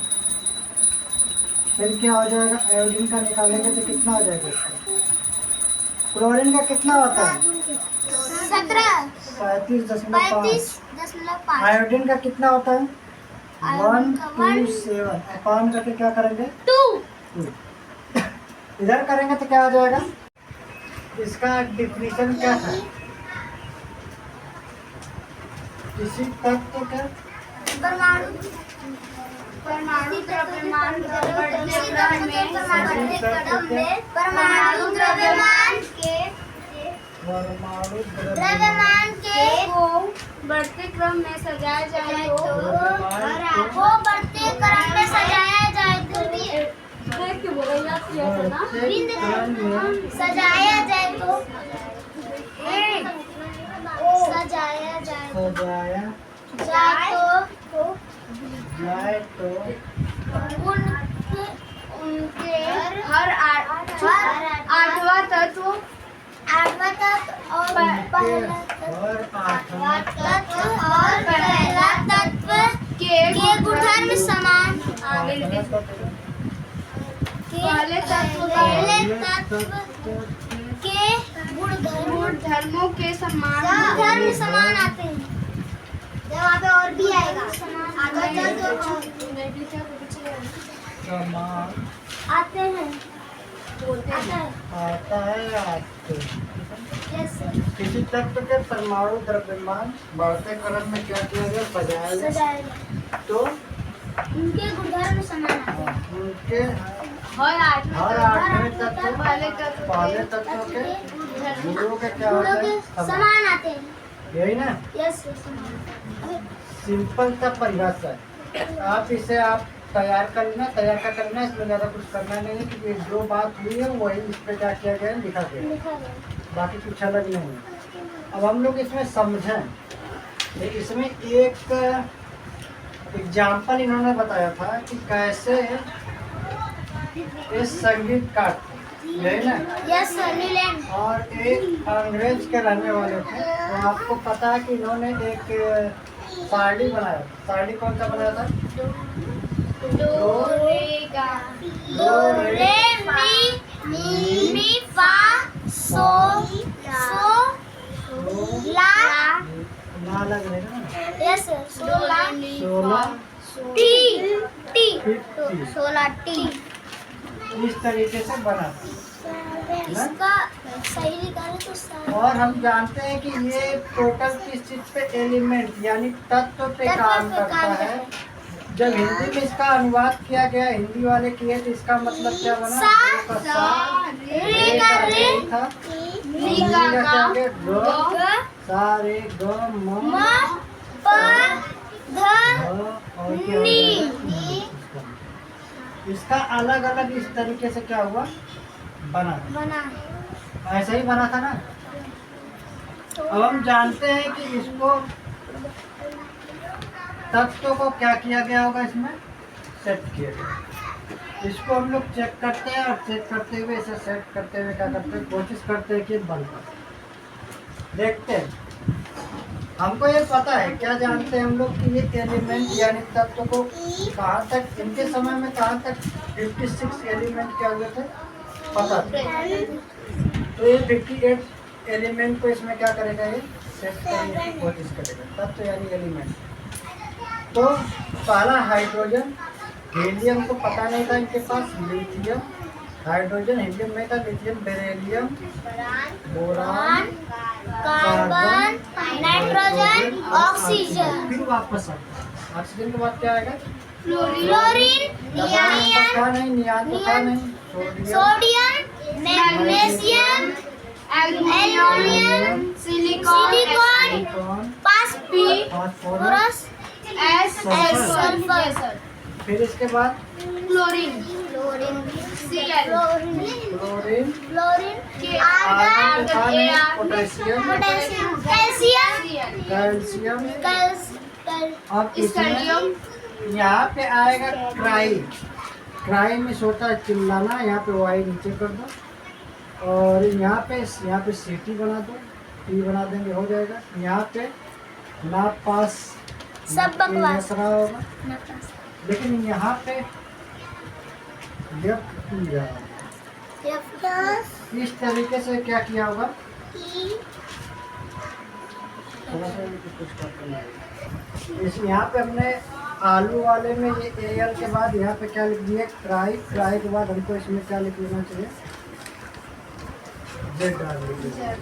Speaker 1: फिर क्या हो जाएगा, आयोडीन का निकालेंगे तो कितना हो जाएगा इसका। क्लोरीन का कितना होता है
Speaker 2: 17
Speaker 1: 35.5।
Speaker 2: 35.5
Speaker 1: आयोडीन का कितना होता है
Speaker 2: आयोडीन का
Speaker 1: 127। अपान करके क्या करेंगे
Speaker 2: 2
Speaker 1: 2। इधर करेंगे तो क्या हो जाएगा, इसका डिफिनीशन क्या था, किसी तत्व का
Speaker 2: परमाणु
Speaker 3: परमाणु द्रव्यमान बढ़ते क्रम में
Speaker 2: परमाणु द्रव्यमान के
Speaker 1: परमाणु
Speaker 2: द्रव्यमान के
Speaker 3: को बढ़ते क्रम में सजाया जाए तो
Speaker 2: वो बढ़ते क्रम में सजाया जाए तो सजाया जाए तो सजाया जाए
Speaker 1: सजाया
Speaker 2: जाए तो
Speaker 1: जाए तो
Speaker 2: उनके
Speaker 3: हर आठवां तत्व
Speaker 2: और पहला
Speaker 1: और आठवां
Speaker 2: तत्व और पहला तत्व के गुणधर्म समान
Speaker 3: पहले तत्व
Speaker 2: के
Speaker 3: गुणधर्मों के समान
Speaker 2: गुणधर्म समान आते हैं। जब वहाँ पे और भी आएगा आगे चल तो
Speaker 1: समान
Speaker 2: आते हैं
Speaker 1: आता है आपको।
Speaker 2: जैसे
Speaker 1: किसी तत्व के परमाणु द्रव्यमान बढ़ते क्रम में क्या किया गया, सजाया गया
Speaker 2: सजाया
Speaker 1: तो
Speaker 2: उनके गुणधर्म समान आते हैं।
Speaker 1: उनके
Speaker 3: हर
Speaker 1: हर आठवें तत्व
Speaker 3: पहले तत्व
Speaker 1: पहले तत्व के गुणों के क्या होता
Speaker 2: गुणों के
Speaker 1: है, समान।
Speaker 2: समान आते हैं।
Speaker 1: यही ना
Speaker 2: यस समान।
Speaker 1: सिंपल सा परिभाषा है। आप इसे आप तैयार करना है, इसमें ज़्यादा कुछ करना नहीं है, क्योंकि जो बात हुई है वही इस पे क्या किया गया है, लिखा गया है,
Speaker 2: लिखा गया
Speaker 1: बाकी कुछ अलग नहीं है। अब हम लोग इसमें समझें तो इसमें एक एग्जाम्पल इन्होंने बताया था कि कैसे इस संगीत का, यही ना,
Speaker 2: यस सर नीलैंड
Speaker 1: और एक अंग्रेज के रहने वाले थे। तो आपको पता है कि इन्होंने एक सारडी बनाया। सारडी कौन सा बनाया था,
Speaker 2: दो रे मी फा सो ला
Speaker 1: ना लग रहे ना,
Speaker 2: यस सर
Speaker 1: 16
Speaker 2: टी
Speaker 1: 50
Speaker 2: 16 टी
Speaker 1: इस तरीके से बना।
Speaker 2: इसका सही निकाले तो सारा
Speaker 1: और हम जानते हैं कि ये टोटल किस चीज पे, एलिमेंट यानी तत्व पे काम करता है। जब हिंदी में इसका अनुवाद किया गया, हिंदी वाले किए, तो इसका मतलब क्या बना,
Speaker 2: सा,
Speaker 1: दो का सा,
Speaker 2: रे का रे,
Speaker 1: था,
Speaker 3: नी का
Speaker 1: क्या
Speaker 3: गा,
Speaker 1: ग, सा रे ग म
Speaker 2: म प ध
Speaker 1: और क्या हो
Speaker 2: नी
Speaker 1: जाएगा? इसका अलग अलग इस तरीके से क्या हुआ, बना।
Speaker 2: बना
Speaker 1: ऐसे ही बना था ना। अब हम जानते हैं कि इसको तत्व को क्या किया गया होगा, इसमें सेट किया गया। इसको हम लोग चेक करते हैं और चेक करते हुए, इसे सेट करते हुए क्या करते हैं, कोशिश करते हैं कि बनता। देखते हैं, हमको ये पता है, क्या जानते हैं हम लोग कि ये एलिमेंट यानी तत्व को कहाँ तक, इनके समय में कहाँ तक 56 एलिमेंट क्या हुए थे पता था। तो ये 58 एलिमेंट को इसमें क्या करेगा, ये सेट करने की कोशिश करेगा। तत्व यानी एलिमेंट। तो पहला हाइड्रोजन, हीलियम को पता नहीं था इनके पास, लिथियम, हाइड्रोजन हीलियम में था, lithium beryllium, boron,
Speaker 2: carbon nitrogen oxygen
Speaker 1: फिर वापस आता। ऑक्सीजन के बाद क्या आएगा,
Speaker 2: क्लोरीन नियान
Speaker 1: था नहीं, नियान तो था नहीं,
Speaker 2: sodium magnesium aluminium silicon
Speaker 1: silicon,
Speaker 2: phosphorus sulphur
Speaker 1: फिर इसके बाद
Speaker 2: क्लोरीन
Speaker 1: क्लोरीन,
Speaker 2: आर्गन
Speaker 1: था नहीं, पोटेशियम,
Speaker 2: कैल्शियम
Speaker 1: कैल्शियम। अब इसमें यहाँ पे आएगा ट्राई। ट्राई में छोटा चिल्लाना, यहाँ पे वाई नीचे कर दो और यहाँ पे सीटी बना दो, टी बना देंगे, हो जाएगा। यहाँ पे ना पास
Speaker 2: सब बकवास
Speaker 1: होगा। लेकिन यहाँ पे लेफ्ट की जा रहा है। इस तरीके से क्या किया होगा, थोड़ा सा कुछ करते नहीं। इस यहाँ पे हमने आलू वाले में ये एल के बाद यहाँ पे क्या लिख दिया, क्राई। क्राई के बाद हमको इसमें क्या लिख लेना चाहिए, जेड डाल दीजिए,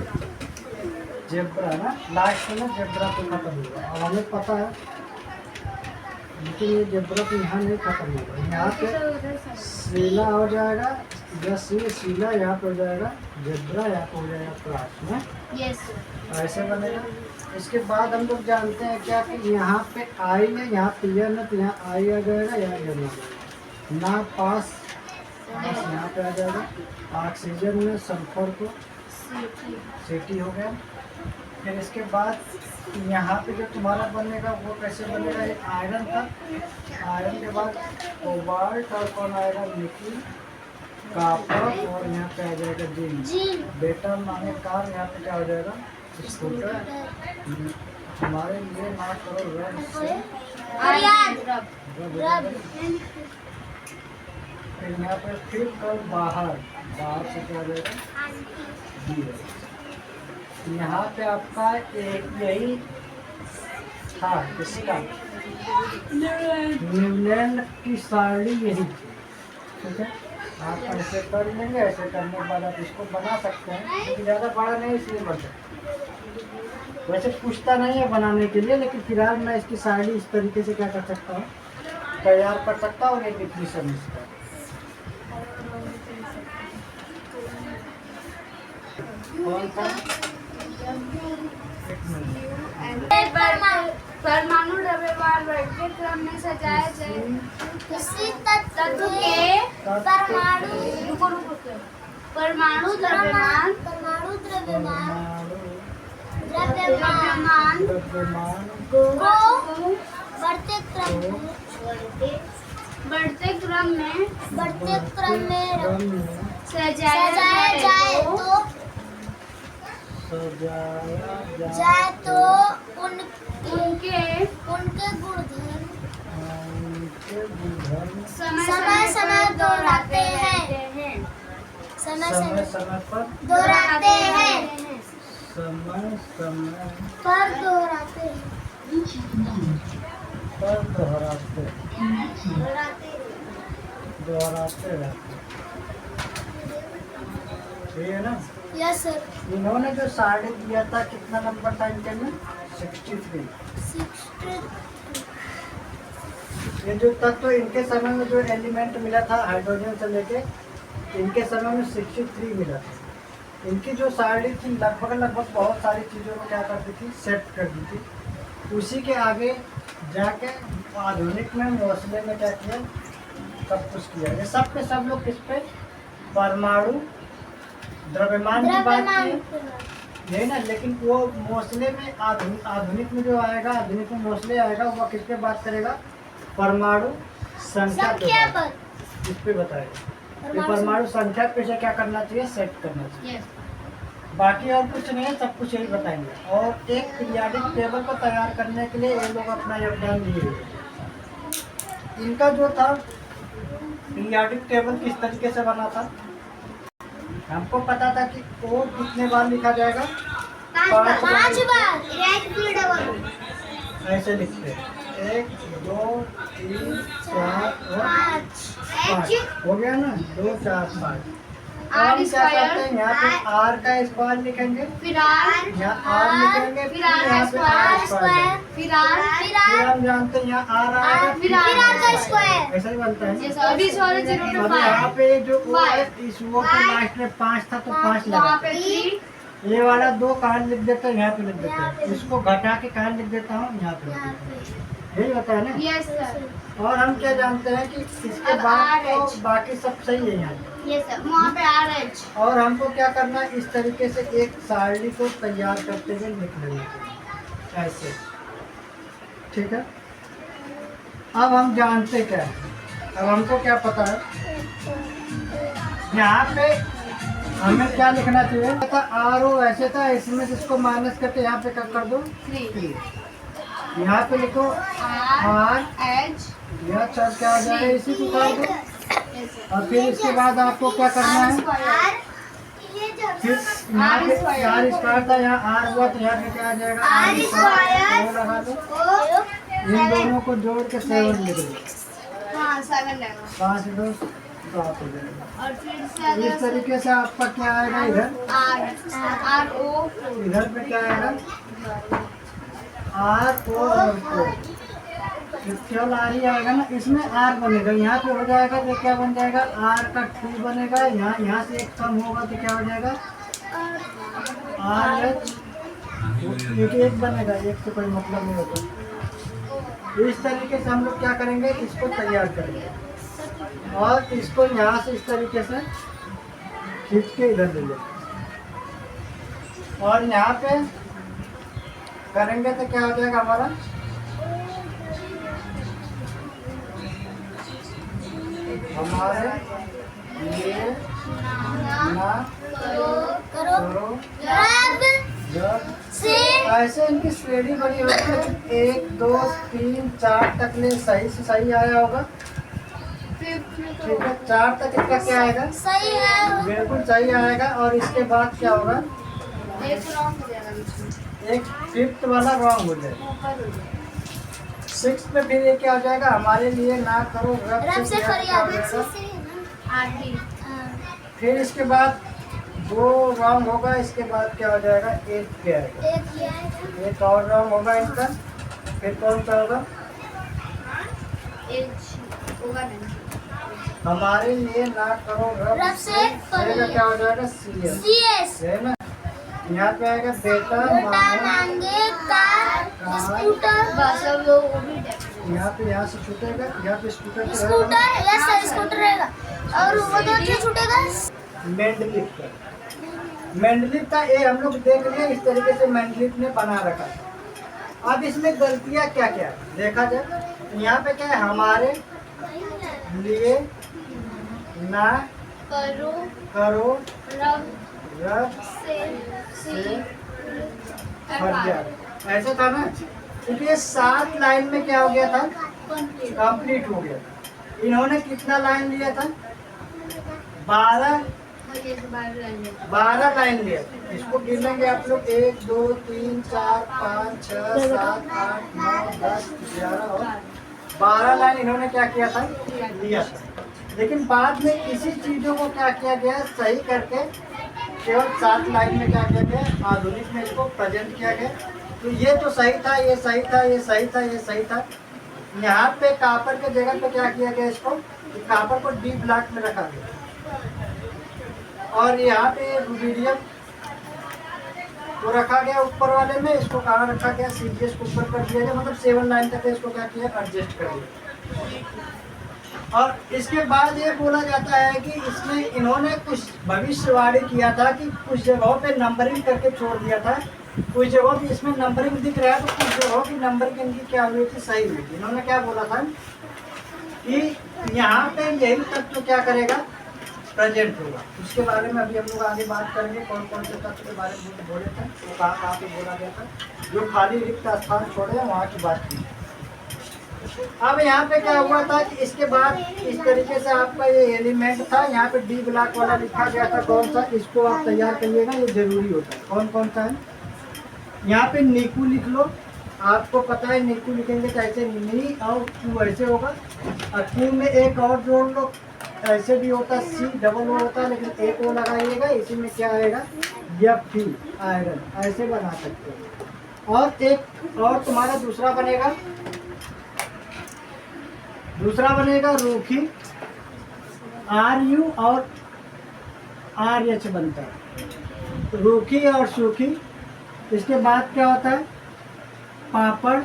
Speaker 1: जेब्रा ना, लास्ट में जेब्रा तो खत्म होगा। अब हमें पता है, लेकिन ये जेब्रा तो यहाँ नहीं खत्म होगा, यहाँ पे सीला हो जाएगा, बस ये सीला यहाँ पे हो जाएगा, जेब्रा यहाँ पे हो जाएगा क्लास में।
Speaker 2: यस
Speaker 1: ऐसे बनेगा। इसके बाद हम लोग जानते हैं क्या कि यहाँ पे आई है, यहाँ पे यन है, तो यहाँ आई आ जाएगा, यहाँ यन आ जाएगा। ना पास यहाँ पे आ जाएगा। ऑक्सीजन में सल्फर को सीटी हो गया। फिर इसके बाद यहाँ पे जो तुम्हारा बनेगा वो कैसे बनेगा, एक आयरन था, आयरन के बाद कोबाल्ट और कौन आएगा, निकिल, कॉपर, और यहाँ पे आ जाएगा जिंक। बेटा माने कार, यहाँ पे क्या हो जाएगा, स्कूटर। हमारे लिए ना करो रब से, फिर यहाँ पे फिर कल बाहर, बाहर से क्या हो जाएगा, डी। यहाँ पे आपका एक यही था, किसका, न्यूजीलैंड की साड़ी यही थी। ठीक है, आप ऐसे कर लेंगे। ऐसे करने के बाद आप इसको बना सकते हैं, क्योंकि ज़्यादा बड़ा नहीं इसलिए बन सकता। वैसे पूछता नहीं है बनाने के लिए, लेकिन फिलहाल मैं इसकी साड़ी इस तरीके से क्या कर सकता हूँ, तैयार कर सकता हूँ। ये डिफिनीशन इसका कौन सा,
Speaker 2: परमाणु द्रव्यमान बढ़ते क्रम में सजाए जाए किसी तत्व के परमाणु द्रव्यमान को बढ़ते क्रम में सजाया जाए तो उनके गुणधर्म समय दोहराते हैं,
Speaker 1: समय पर
Speaker 2: दोहराते हैं,
Speaker 1: समय
Speaker 2: पर दोहराते हैं,
Speaker 1: दोहराते रहते। ठीक है ना।
Speaker 2: Yes sir.
Speaker 1: इन्होंने जो साड़ी दिया था, कितना नंबर था इनके में, 63। ये जो तत्व इनके समय में जो एलिमेंट मिला था हाइड्रोजन से लेके, इनके समय में 63 मिला था। इनकी जो साड़ी थी लगभग बहुत सारी चीज़ों को क्या करती थी, सेट कर दी थी। उसी के आगे जाके आधुनिक में मौसले में क्या किया, सब कुछ किया। ये सब पे सब लोग किस पे, परमाणु द्रव्यमान की बात की है ना। लेकिन वो मौसले में आधुनिक में जो आएगा, आधुनिक में मौसले आएगा, वो किस पे बात करेगा, परमाणु संख्या पर, इस पे बताएगा। ये परमाणु संख्या पे से क्या करना चाहिए, सेट करना चाहिए। बाकी और कुछ नहीं है, सब कुछ यही बताएंगे। और एक पीरियाडिक टेबल को तैयार करने के लिए ये लोग अपना योगदान दिए। इनका जो था पीरियाडिक टेबल किस तरीके से बना था, हमको पता था कि ओ कितने बार लिखा जाएगा, 5 बार। ऐसे लिखते हैं, 1 2 3 4 और 5 हो गया ना, 2 4 5। हम क्या करते हैं, यहाँ पे आर का स्क्वायर लिखेंगे, फिर यहाँ आर लिखेंगे, फिर यहाँ पे आर स्क्वायर, फिर हम जानते हैं यहाँ आर आएगा, फिर आर का स्क्वायर। ऐसा ही बनता है।
Speaker 2: अभी
Speaker 1: अब यहाँ पे जो वो है, इस वो पे लास्ट में 5 था तो 5 लगा। ये वाला 2 कहाँ लिख देते हैं, यहाँ पे लिख देते हैं। इसको घटा के कहाँ लिख देता हूँ, यहाँ पे लिख देता हूँ। यही होता है ना।
Speaker 2: Yes sir.
Speaker 1: और हम क्या जानते हैं कि इसके बाद तो बाकी सब सही है यहाँ पे।
Speaker 2: यस सर, वहाँ पे RH।
Speaker 1: और हमको क्या करना है, इस तरीके से एक सारणी को तैयार करते हुए लिख लेना चाहिए ऐसे। ठीक है। अब हम जानते क्या है, अब हमको क्या पता है, यहाँ पे हमें क्या लिखना चाहिए था, RO ऐसे था, इसमें से इसको माइनस करके यहाँ पे क्या कर दो, 3। यहाँ पे लिखो आर
Speaker 3: एच
Speaker 1: यह सब क्या हो जाएगा, इसी को उतार दो। और फिर इसके बाद आपको क्या करना है,
Speaker 2: आर ये जो
Speaker 1: फिर यहाँ पे आर स्क्वायर था, यहाँ आर हुआ तो यहाँ पे क्या आ जाएगा
Speaker 2: आर स्क्वायर
Speaker 1: वो लगा दो।
Speaker 2: ओ
Speaker 1: इन दोनों को जोड़ के 7 लिख दो।
Speaker 3: हाँ 7 लेगा
Speaker 1: 5 2 7 हो जाएगा।
Speaker 3: और फिर से
Speaker 1: इस तरीके से आपका क्या आएगा, इधर
Speaker 3: आर ओ
Speaker 1: इधर पे क्या आएगा आर ओ और ओ, केवल आर ही आएगा ना, इसमें आर बनेगा। यहाँ पे हो जाएगा तो क्या बन जाएगा, आर का 2 बनेगा। यहाँ से एक कम होगा तो क्या हो जाएगा आर एच, एक बनेगा, एक से कोई मतलब नहीं होगा। इस तरीके से हम लोग क्या करेंगे, इसको तैयार करेंगे और इसको यहाँ से इस तरीके से खींच के इधर ले लेंगे और यहाँ पे करेंगे तो क्या हो जाएगा हमारा हमारे लिए ना
Speaker 2: करो
Speaker 1: करो
Speaker 2: रब
Speaker 1: जब
Speaker 2: से
Speaker 1: ऐसे इनकी श्रेणी बनी होती है, 1 2 3 4 तक ले सही से सही आया होगा। ठीक है, 4 तक इसका क्या आएगा,
Speaker 2: सही है।
Speaker 1: बिल्कुल सही आएगा। और इसके बाद क्या होगा,
Speaker 3: एक रॉन्ग हो जाएगा बीच में,
Speaker 1: एक 5th वाला रॉन्ग हो जाएगा।
Speaker 3: ऊपर हो जाएगा
Speaker 1: 6th में फिर ये क्या हो जाएगा, हमारे लिए ना करो
Speaker 2: रब से
Speaker 1: क्या हो
Speaker 2: फरियाद
Speaker 1: जाएगा।
Speaker 3: आरटी
Speaker 1: फिर इसके बाद 2 रॉन्ग होगा, इसके बाद क्या हो जाएगा 1 पे आएगा।
Speaker 2: एक ये आएगा।
Speaker 1: एक और रॉन्ग होगा इसका, फिर कौन सा होगा,
Speaker 3: एच होगा नहीं
Speaker 1: हमारे लिए ना करो
Speaker 2: रब से
Speaker 1: का क्या हो जाएगा CS
Speaker 2: CS
Speaker 1: है ना। यहाँ पे आएगा बेटा
Speaker 2: बेटा
Speaker 1: मांगे,
Speaker 2: मांगे कार स्कूटर
Speaker 3: बस अब लोग वो भी देखेंगे।
Speaker 1: यहाँ पे यहाँ से छूटेगा, यहाँ पे स्कूटर पे
Speaker 2: स्कूटर यस सर स्कूटर रहेगा और वो तो क्या छूटेगा
Speaker 1: मेंडलिप का, मेंडलिप का ये हम लोग देख लिए, इस तरीके से मेंडलिप ने बना रखा है। अब इसमें गलतियाँ क्या क्या है देखा जाए, यहाँ पे क्या है, हमारे लिए ना
Speaker 3: करो
Speaker 1: करो
Speaker 3: रब
Speaker 1: रब
Speaker 3: से
Speaker 1: फरियाद, ऐसा था ना। क्योंकि ये 7 लाइन में क्या हो गया था, कंप्लीट हो गया। इन्होंने कितना लाइन लिया था, 12 लाइन लिया। इसको गिनेंगे आप लोग, 1 2 3 4 5 6 7 8 9 10 11 और 12 लाइन इन्होंने क्या किया था, लिया था। लेकिन बाद में इसी चीजों को क्या किया गया, सही करके केवल 7 लाइन में क्या किया गया, आधुनिक में इसको प्रेजेंट किया गया। तो ये तो सही था, ये सही था, ये सही था, ये सही था। यहाँ पे कापर के जगह पे क्या किया गया, इसको कापर को डी ब्लॉक में रखा गया और यहाँ पे रुबीडियम को रखा गया ऊपर वाले में। इसको कहाँ रखा गया, CGS को ऊपर कर दिया गया, मतलब 7 लाइन तक इसको क्या किया, एडजस्ट कर दिया। और इसके बाद ये बोला जाता है कि इसमें इन्होंने कुछ भविष्यवाणी किया था कि कुछ जगहों पे नंबरिंग करके छोड़ दिया था, कुछ जगहों पे इसमें नंबरिंग दिख रहा है तो कुछ जगहों की नंबरिंग इनकी क्या हुई थी, सही हुई थी। इन्होंने क्या बोला था कि यहाँ पे यही तत्व क्या करेगा, प्रेजेंट होगा। उसके बारे में अभी हम लोग आगे बात करेंगे, कौन कौन से तत्व के बारे में बोले थे, वो कहाँ कहाँ पे बोला गया था, जो खाली रिक्त स्थान छोड़े हैं वहाँ की बात की। अब यहाँ पे क्या हुआ था कि इसके बाद इस तरीके से आपका ये एलिमेंट था, यहाँ पे डी ब्लॉक वाला लिखा गया था कौन सा, इसको आप तैयार करिएगा, ये जरूरी होता है। कौन कौन सा है, यहाँ पे नीकू लिख लो, आपको पता है नीकू लिखेंगे तो ऐसे नी और कू ऐसे होगा, और कू में एक और जोड़ लो, ऐसे भी होता है, C डबल O होता है, लेकिन एक वो लगाइएगा, इसी में क्या आएगा, FT आयरन, ऐसे बना सकते हो। और एक और तुम्हारा दूसरा बनेगा रूखी, RU और RH बनता है, रूखी और सूखी। इसके बाद क्या होता है, पापड़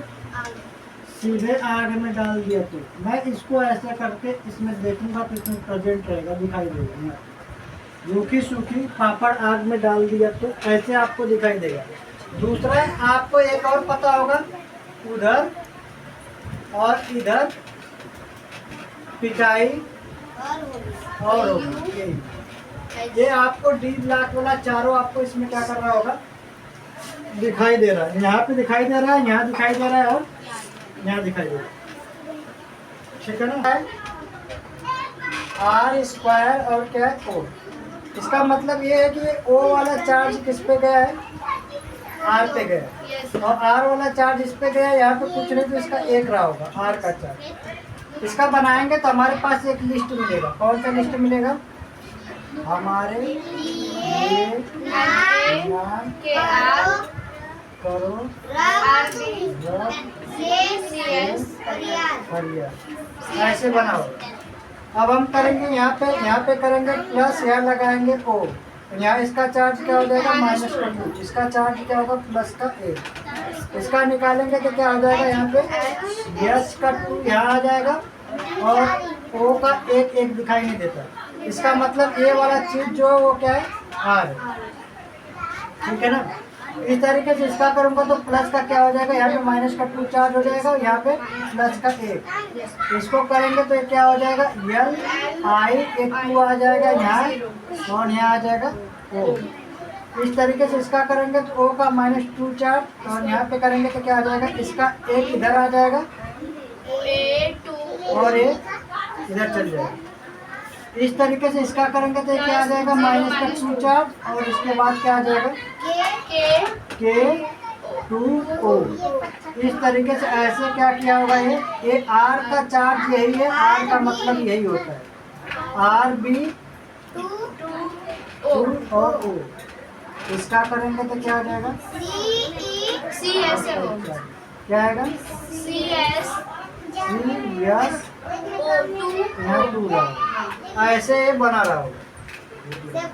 Speaker 1: सीधे आग में डाल दिया। तो मैं इसको ऐसा करके इसमें देखूंगा तो इसमें प्रेजेंट रहेगा, दिखाई देगा, रूखी सूखी पापड़ आग में डाल दिया तो ऐसे आपको दिखाई देगा। दूसरा आपको एक और पता होगा, उधर और इधर पिटाई और होगी। ये आपको डी ब्लॉक वाला चारों आपको इसमें क्या करना होगा, दिखाई दे रहा है, यहाँ पे दिखाई दे रहा है, यहाँ दिखाई दे रहा है और यहाँ दिखाई दे रहा है। ठीक है ना। आर स्क्वायर और क्या है ओ। इसका मतलब ये है कि ओ वाला चार्ज किस पे गया है, आर पे गया, और आर वाला चार्ज इस पे गया, यहाँ पे कुछ नहीं तो इसका एक रहा होगा आर का चार्ज। इसका बनाएंगे तो हमारे पास एक लिस्ट मिलेगा। कौन सा लिस्ट मिलेगा, हमारे लिए नाम करो फरिया, ऐसे बनाओ। अब हम करेंगे यहाँ पे करेंगे प्लस, यहाँ लगाएंगे ओ, यहाँ इसका चार्ज क्या हो जाएगा माइनस का 2, इसका चार्ज क्या होगा प्लस का 1। इसका निकालेंगे तो क्या हो जाएगा, यहाँ पे यस का 2 यहाँ आ जाएगा और ओ का 1 दिखाई नहीं देता। इसका मतलब ये वाला चीज जो है वो क्या है आर है। ठीक है ना। इस तरीके से इसका करूँगा तो प्लस का क्या हो जाएगा, यहाँ पे माइनस का 2 चार्ज हो जाएगा और यहाँ पे प्लस का 1। इसको करेंगे तो ये क्या हो जाएगा यल आई, एक 2 आ जाएगा यहाँ और यहाँ आ जाएगा ओ। इस तरीके से इसका करेंगे तो ओ का -2 चार्ज और यहाँ पे करेंगे तो क्या आ जाएगा, इसका 1 इधर आ जाएगा और 1 इधर चल जाएगा। इस तरीके से इसका करेंगे तो क्या आ जाएगा -2 चार्ज और इसके बाद क्या आ जाएगा K2O। इस तरीके से ऐसे क्या किया होगा, ये आर का चार्ज यही है, आर का मतलब यही होता है आर बी 2 और ओ। इसका करेंगे तो क्या आ जाएगा क्या आएगा CS यहाँ 2 ऐसे बना रहा होगा।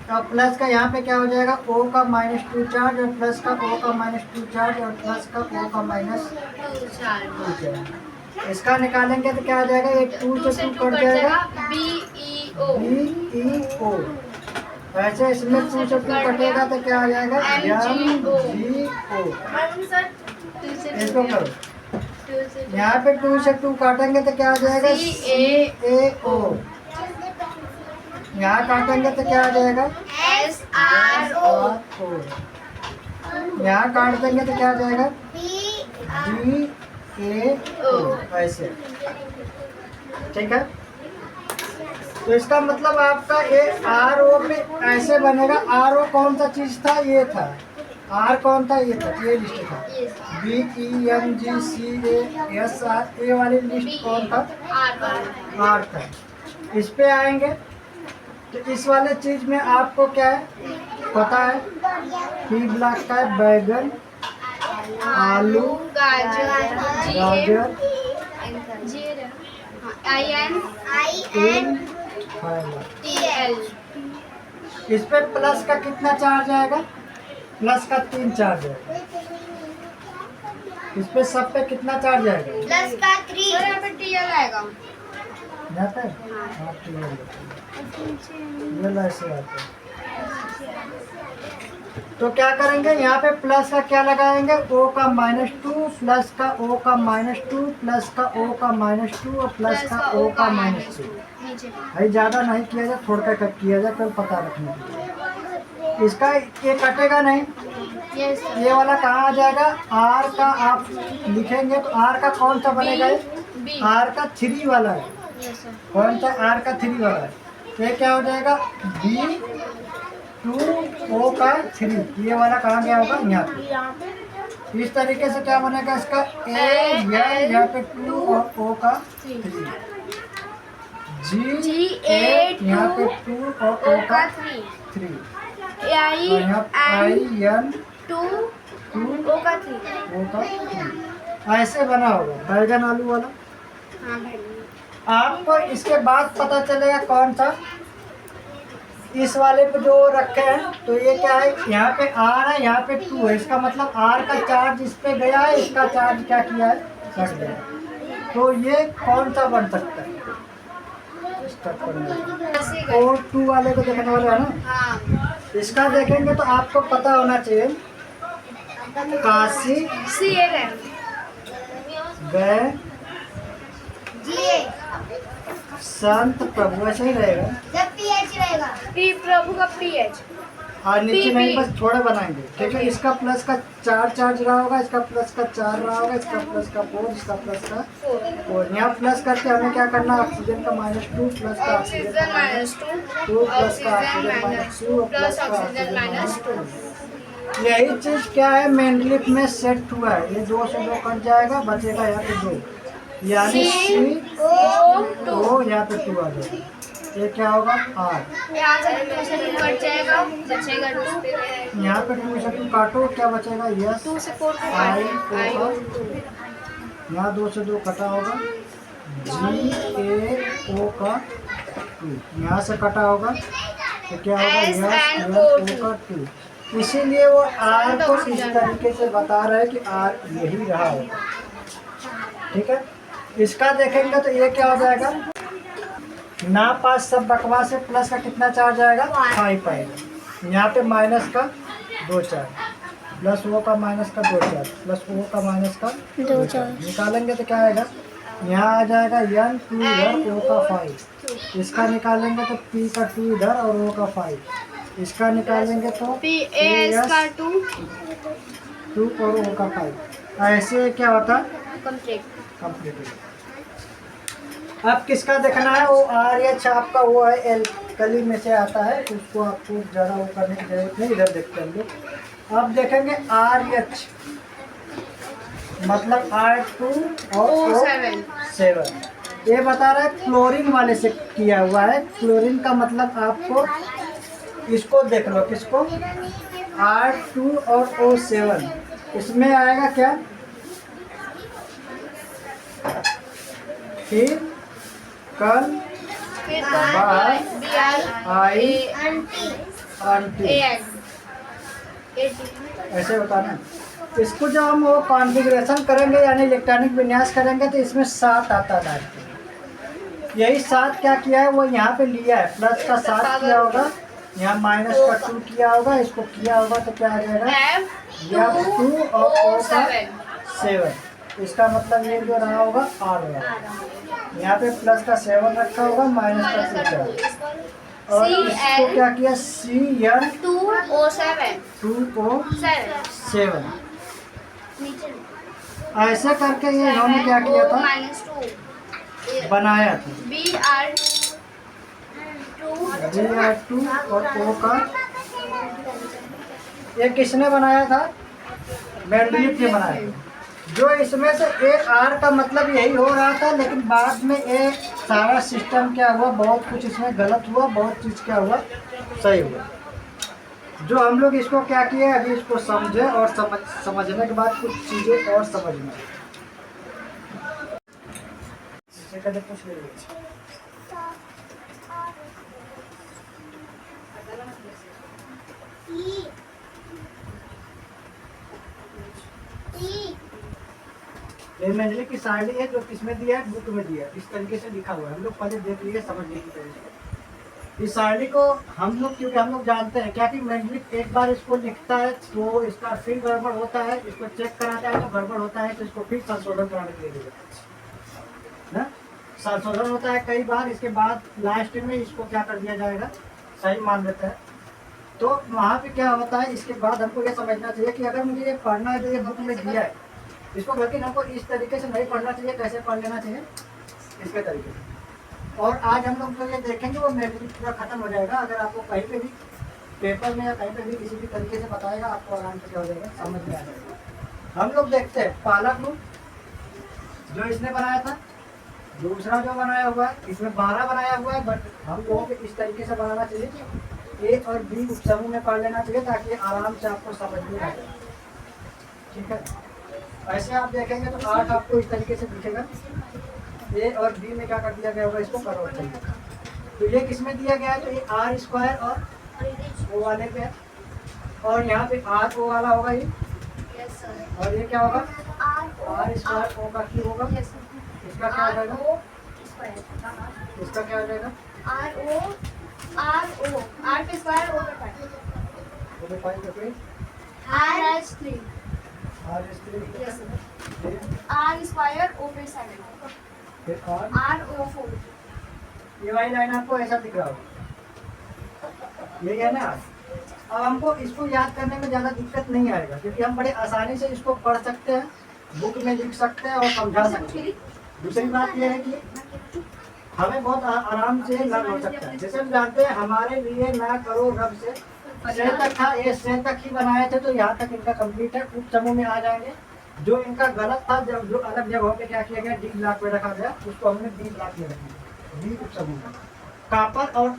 Speaker 1: अब प्लस का यहाँ पे क्या हो जाएगा O का -2 चार्ज और प्लस का O का -2 चार्ज और प्लस का O का -2 चार्ज। इसका निकालेंगे तो क्या आ जाएगा, ये 2 से 2 कट जाएगा BEO। ऐसे इसमें 2 से 2 कटेगा तो क्या आ जाएगा MGO। इसको करो, यहाँ पे 2 से 2 काटेंगे तो क्या आ जाएगा CAO। यहाँ काटेंगे तो क्या आ जाएगा SRO। यहाँ काट देंगे तो क्या आ जाएगा DAO। ऐसे ठीक है। तो इसका मतलब आपका ये RO पे ऐसे बनेगा। RO कौन सा चीज था, ये था आर कौन था, ये था, ये लिस्ट था BEMGCASR, ये वाली लिस्ट कौन था आर था। इस पे आएंगे तो इस वाले चीज में आपको क्या है पता है, पी ब्लॉक का है बैगन, आलू, गाजर, इस पे प्लस का कितना चार्ज आएगा, प्लस का 3 चार्ज है। इस पे सब पे कितना चार्ज आएगा,
Speaker 2: प्लस का 3
Speaker 3: यहाँ पे TL आएगा
Speaker 1: जाता है हाँ, ये ऐसे आता है। तो क्या करेंगे, यहाँ पे प्लस का क्या लगाएंगे, O का -2 प्लस का O का -2 प्लस का O का -2 और प्लस का O का -2। भाई ज़्यादा नहीं किया जाए, थोड़ा कट किया जाए, कल पता रखने के लिए। इसका ये कटेगा नहीं, ये वाला कहाँ आ जाएगा, R का आप लिखेंगे तो R का कौन सा बनेगा, R का 3 वाला है। कौन सा R का 3 वाला है, ये क्या हो जाएगा B2O का 3। ये वाला कहाँ गया होगा, यहाँ पे। इस तरीके से क्या बनेगा इसका यहाँ पे 2 और O का 3, G8 यहाँ पे 2 और O का 3, यहाँ IN2 O का 3। ऐसे बना होगा बैगन आलू वाला। आपको इसके बाद पता चलेगा कौन सा इस वाले पे जो रखे हैं। तो ये क्या है, यहाँ पे R है, यहाँ पे 2 है, इसका मतलब R का चार्ज इस पे गया है, इसका चार्ज क्या किया है, कट गया। तो ये कौन सा बन सकता है, और 2 वाले को देखने वाले है ना। इसका देखेंगे तो आपको पता होना चाहिए, काशी गए संत प्रभु, ऐसा ही रहेगा
Speaker 2: जब PH रहेगा,
Speaker 3: प्रभु का PH
Speaker 1: और नीचे
Speaker 3: P,
Speaker 1: नहीं
Speaker 3: P.
Speaker 1: बस थोड़ा बनाएंगे, ठीक है। इसका प्लस का 4 चार्ज रहा होगा, इसका प्लस का 4 रहा होगा, इसका प्लस का 4, इसका प्लस का 4। यहाँ प्लस करके हमें क्या करना है, ऑक्सीजन का -2 प्लस का
Speaker 3: ऑक्सीजन -2
Speaker 1: 2 प्लस का
Speaker 3: ऑक्सीजन
Speaker 1: ऑक्सीजन -2
Speaker 3: प्लस
Speaker 1: प्लस का
Speaker 3: ऑक्सीजन
Speaker 1: ऑक्सीजन -2। यही चीज क्या है मेंडलिफ में सेट हुआ है। ये 2 से 2 कट जाएगा, बचेगा यहाँ पे 2, यानी CO यहाँ पे 2 आ जाएगा। ये क्या होगा R।
Speaker 3: यहाँ से 2 से 2 कट जाएगा, बचेगा 2।
Speaker 1: यहाँ पे 2 से 2 काटो, क्या बचेगा, यस
Speaker 3: 2 से 4 को
Speaker 1: I
Speaker 3: काट,
Speaker 1: होगा। यहाँ 2 से 2 कटा होगा, GAO का 2 यहाँ से कटा होगा, तो क्या होगा,
Speaker 3: S
Speaker 1: yes
Speaker 3: and
Speaker 1: O
Speaker 3: O2
Speaker 1: का 2। इसीलिए वो R को इस तरीके से बता रहे हैं कि R यही रहा होगा, ठीक है। इसका देखेंगे तो ये क्या हो जाएगा, ना पास सब बकवास से, प्लस का कितना चार्ज आएगा, 5 आएगा। यहाँ पे माइनस का 2 चार्ज, प्लस O का माइनस का 2 चार्ज, प्लस O का माइनस का 2 चार्ज निकालेंगे तो क्या आएगा, यहाँ आ जाएगा N 2 इधर, O का 5। इसका निकालेंगे तो P का 2 इधर और O का 5। इसका निकालेंगे तो
Speaker 3: AS का
Speaker 1: 2 और O का 5। ऐसे क्या होता है,
Speaker 3: कंप्लीट।
Speaker 1: अब किसका देखना है, वो RH आपका वो है एल्कली में से आता है, उसको आपको ज़्यादा वो करने की जरूरत नहीं। इधर देखते हैं हम लोग। अब देखेंगे RH मतलब R2 और O7। ये बता रहा है क्लोरीन वाले से किया हुआ है। क्लोरीन का मतलब आपको इसको देख लो, किसको, R2 और O7। इसमें आएगा क्या, फिर कल ऐसे बताना। इसको जब हम वो कॉन्फ़िगरेशन करेंगे यानी इलेक्ट्रॉनिक विन्यास करेंगे तो इसमें 7 आता है। यही 7 क्या किया है, वो यहाँ पे लिया है, प्लस का 7 किया होगा, यहाँ माइनस का 2 किया होगा, इसको किया होगा तो क्या आ जाएगा, F2 और O का 7। इसका मतलब ये जो रहा होगा R होगा। यहाँ पे प्लस का 7 रखा होगा, माइनस का 2 किया, और इसको क्या किया, CN 2O7। ऐसे करके ये इन्होंने क्या किया था, बनाया था Br2 और O का। ये किसने बनाया था, मेंडलीफ ने बनाया था। जो इसमें से एक R का मतलब यही हो रहा था, लेकिन बाद में एक सारा सिस्टम क्या हुआ, बहुत कुछ इसमें गलत हुआ, बहुत चीज़ क्या हुआ सही हुआ। जो हम लोग इसको क्या किए, अभी इसको समझे और समझने के बाद कुछ चीज़ें और समझना। ये मेंडलीफ की सारणी है जो किसमें दिया है, बुक में दिया है, इस तरीके से लिखा हुआ है। हम लोग पहले देख लिए, समझने की तरीके। इस सारणी को हम लोग, क्योंकि हम लोग जानते हैं क्या कि मेंडलीफ एक बार इसको लिखता है तो इसका फिर गड़बड़ होता है, इसको चेक कराता है तो गड़बड़ होता है, तो इसको फिर संशोधन कराने के लिए ना, संशोधन होता है कई बार। इसके बाद लास्ट में इसको क्या कर दिया जाएगा, सही मान लेता है। तो वहाँ पे क्या होता है, इसके बाद हमको ये समझना चाहिए कि अगर मुझे ये पढ़ना है तो ये बुक में दिया है इसको, बल्कि हमको इस तरीके से नहीं पढ़ना चाहिए। कैसे पढ़ लेना चाहिए, इसके तरीके से। और आज हम लोग जो ये देखेंगे वो मेंडलीफ पूरा खत्म हो जाएगा। अगर आपको कहीं पे भी पेपर में या कहीं पे भी किसी भी तरीके से बताएगा, आपको आराम से क्या हो जाएगा, समझ में आ जाएगा। हम लोग देखते हैं पहला ग्रुप जो इसने बनाया था, दूसरा जो बनाया हुआ है, इसमें 12 बनाया हुआ है, बट हम लोगों को इस तरीके से बनाना चाहिए कि A और B उपसमूह में पढ़ लेना चाहिए, ताकि आराम से आपको समझ में आ जाए। ठीक है, ऐसे आप देखेंगे तो 8 आपको इस तरीके से दिखेगा। ए और बी में क्या कर दिया गया होगा, इसको करो चाहिए। तो ये किस में दिया गया है, तो ये R² और O वाले पे है, और यहाँ पे RO वाला होगा ये, और ये क्या होगा, R² O का क्यों होगा, इसका क्या हो जाएगा, इसका क्या हो जाएगा, ये वाली लाइन आपको ऐसा दिख रहा होगा, यही है ना। अब हमको इसको याद करने में ज़्यादा दिक्कत नहीं आएगा, क्योंकि हम बड़े आसानी से इसको पढ़ सकते हैं, बुक में लिख सकते हैं और समझा सकते हैं। दूसरी बात यह है कि हमें बहुत आराम से लर्न हो सकता है। जैसे हम जानते हैं हमारे लिए ना करो रब से तक था, ये से तक ही बनाए थे, तो यहाँ तक इनका कंप्लीट है। उप समूह में आ जाएंगे। जो इनका गलत था, जब जो अलग जगहों पे क्या किया गया, डी ब्लॉक में रखा गया, उसको हमने डी ब्लॉक में रखा, डी उप समूह में। कापर और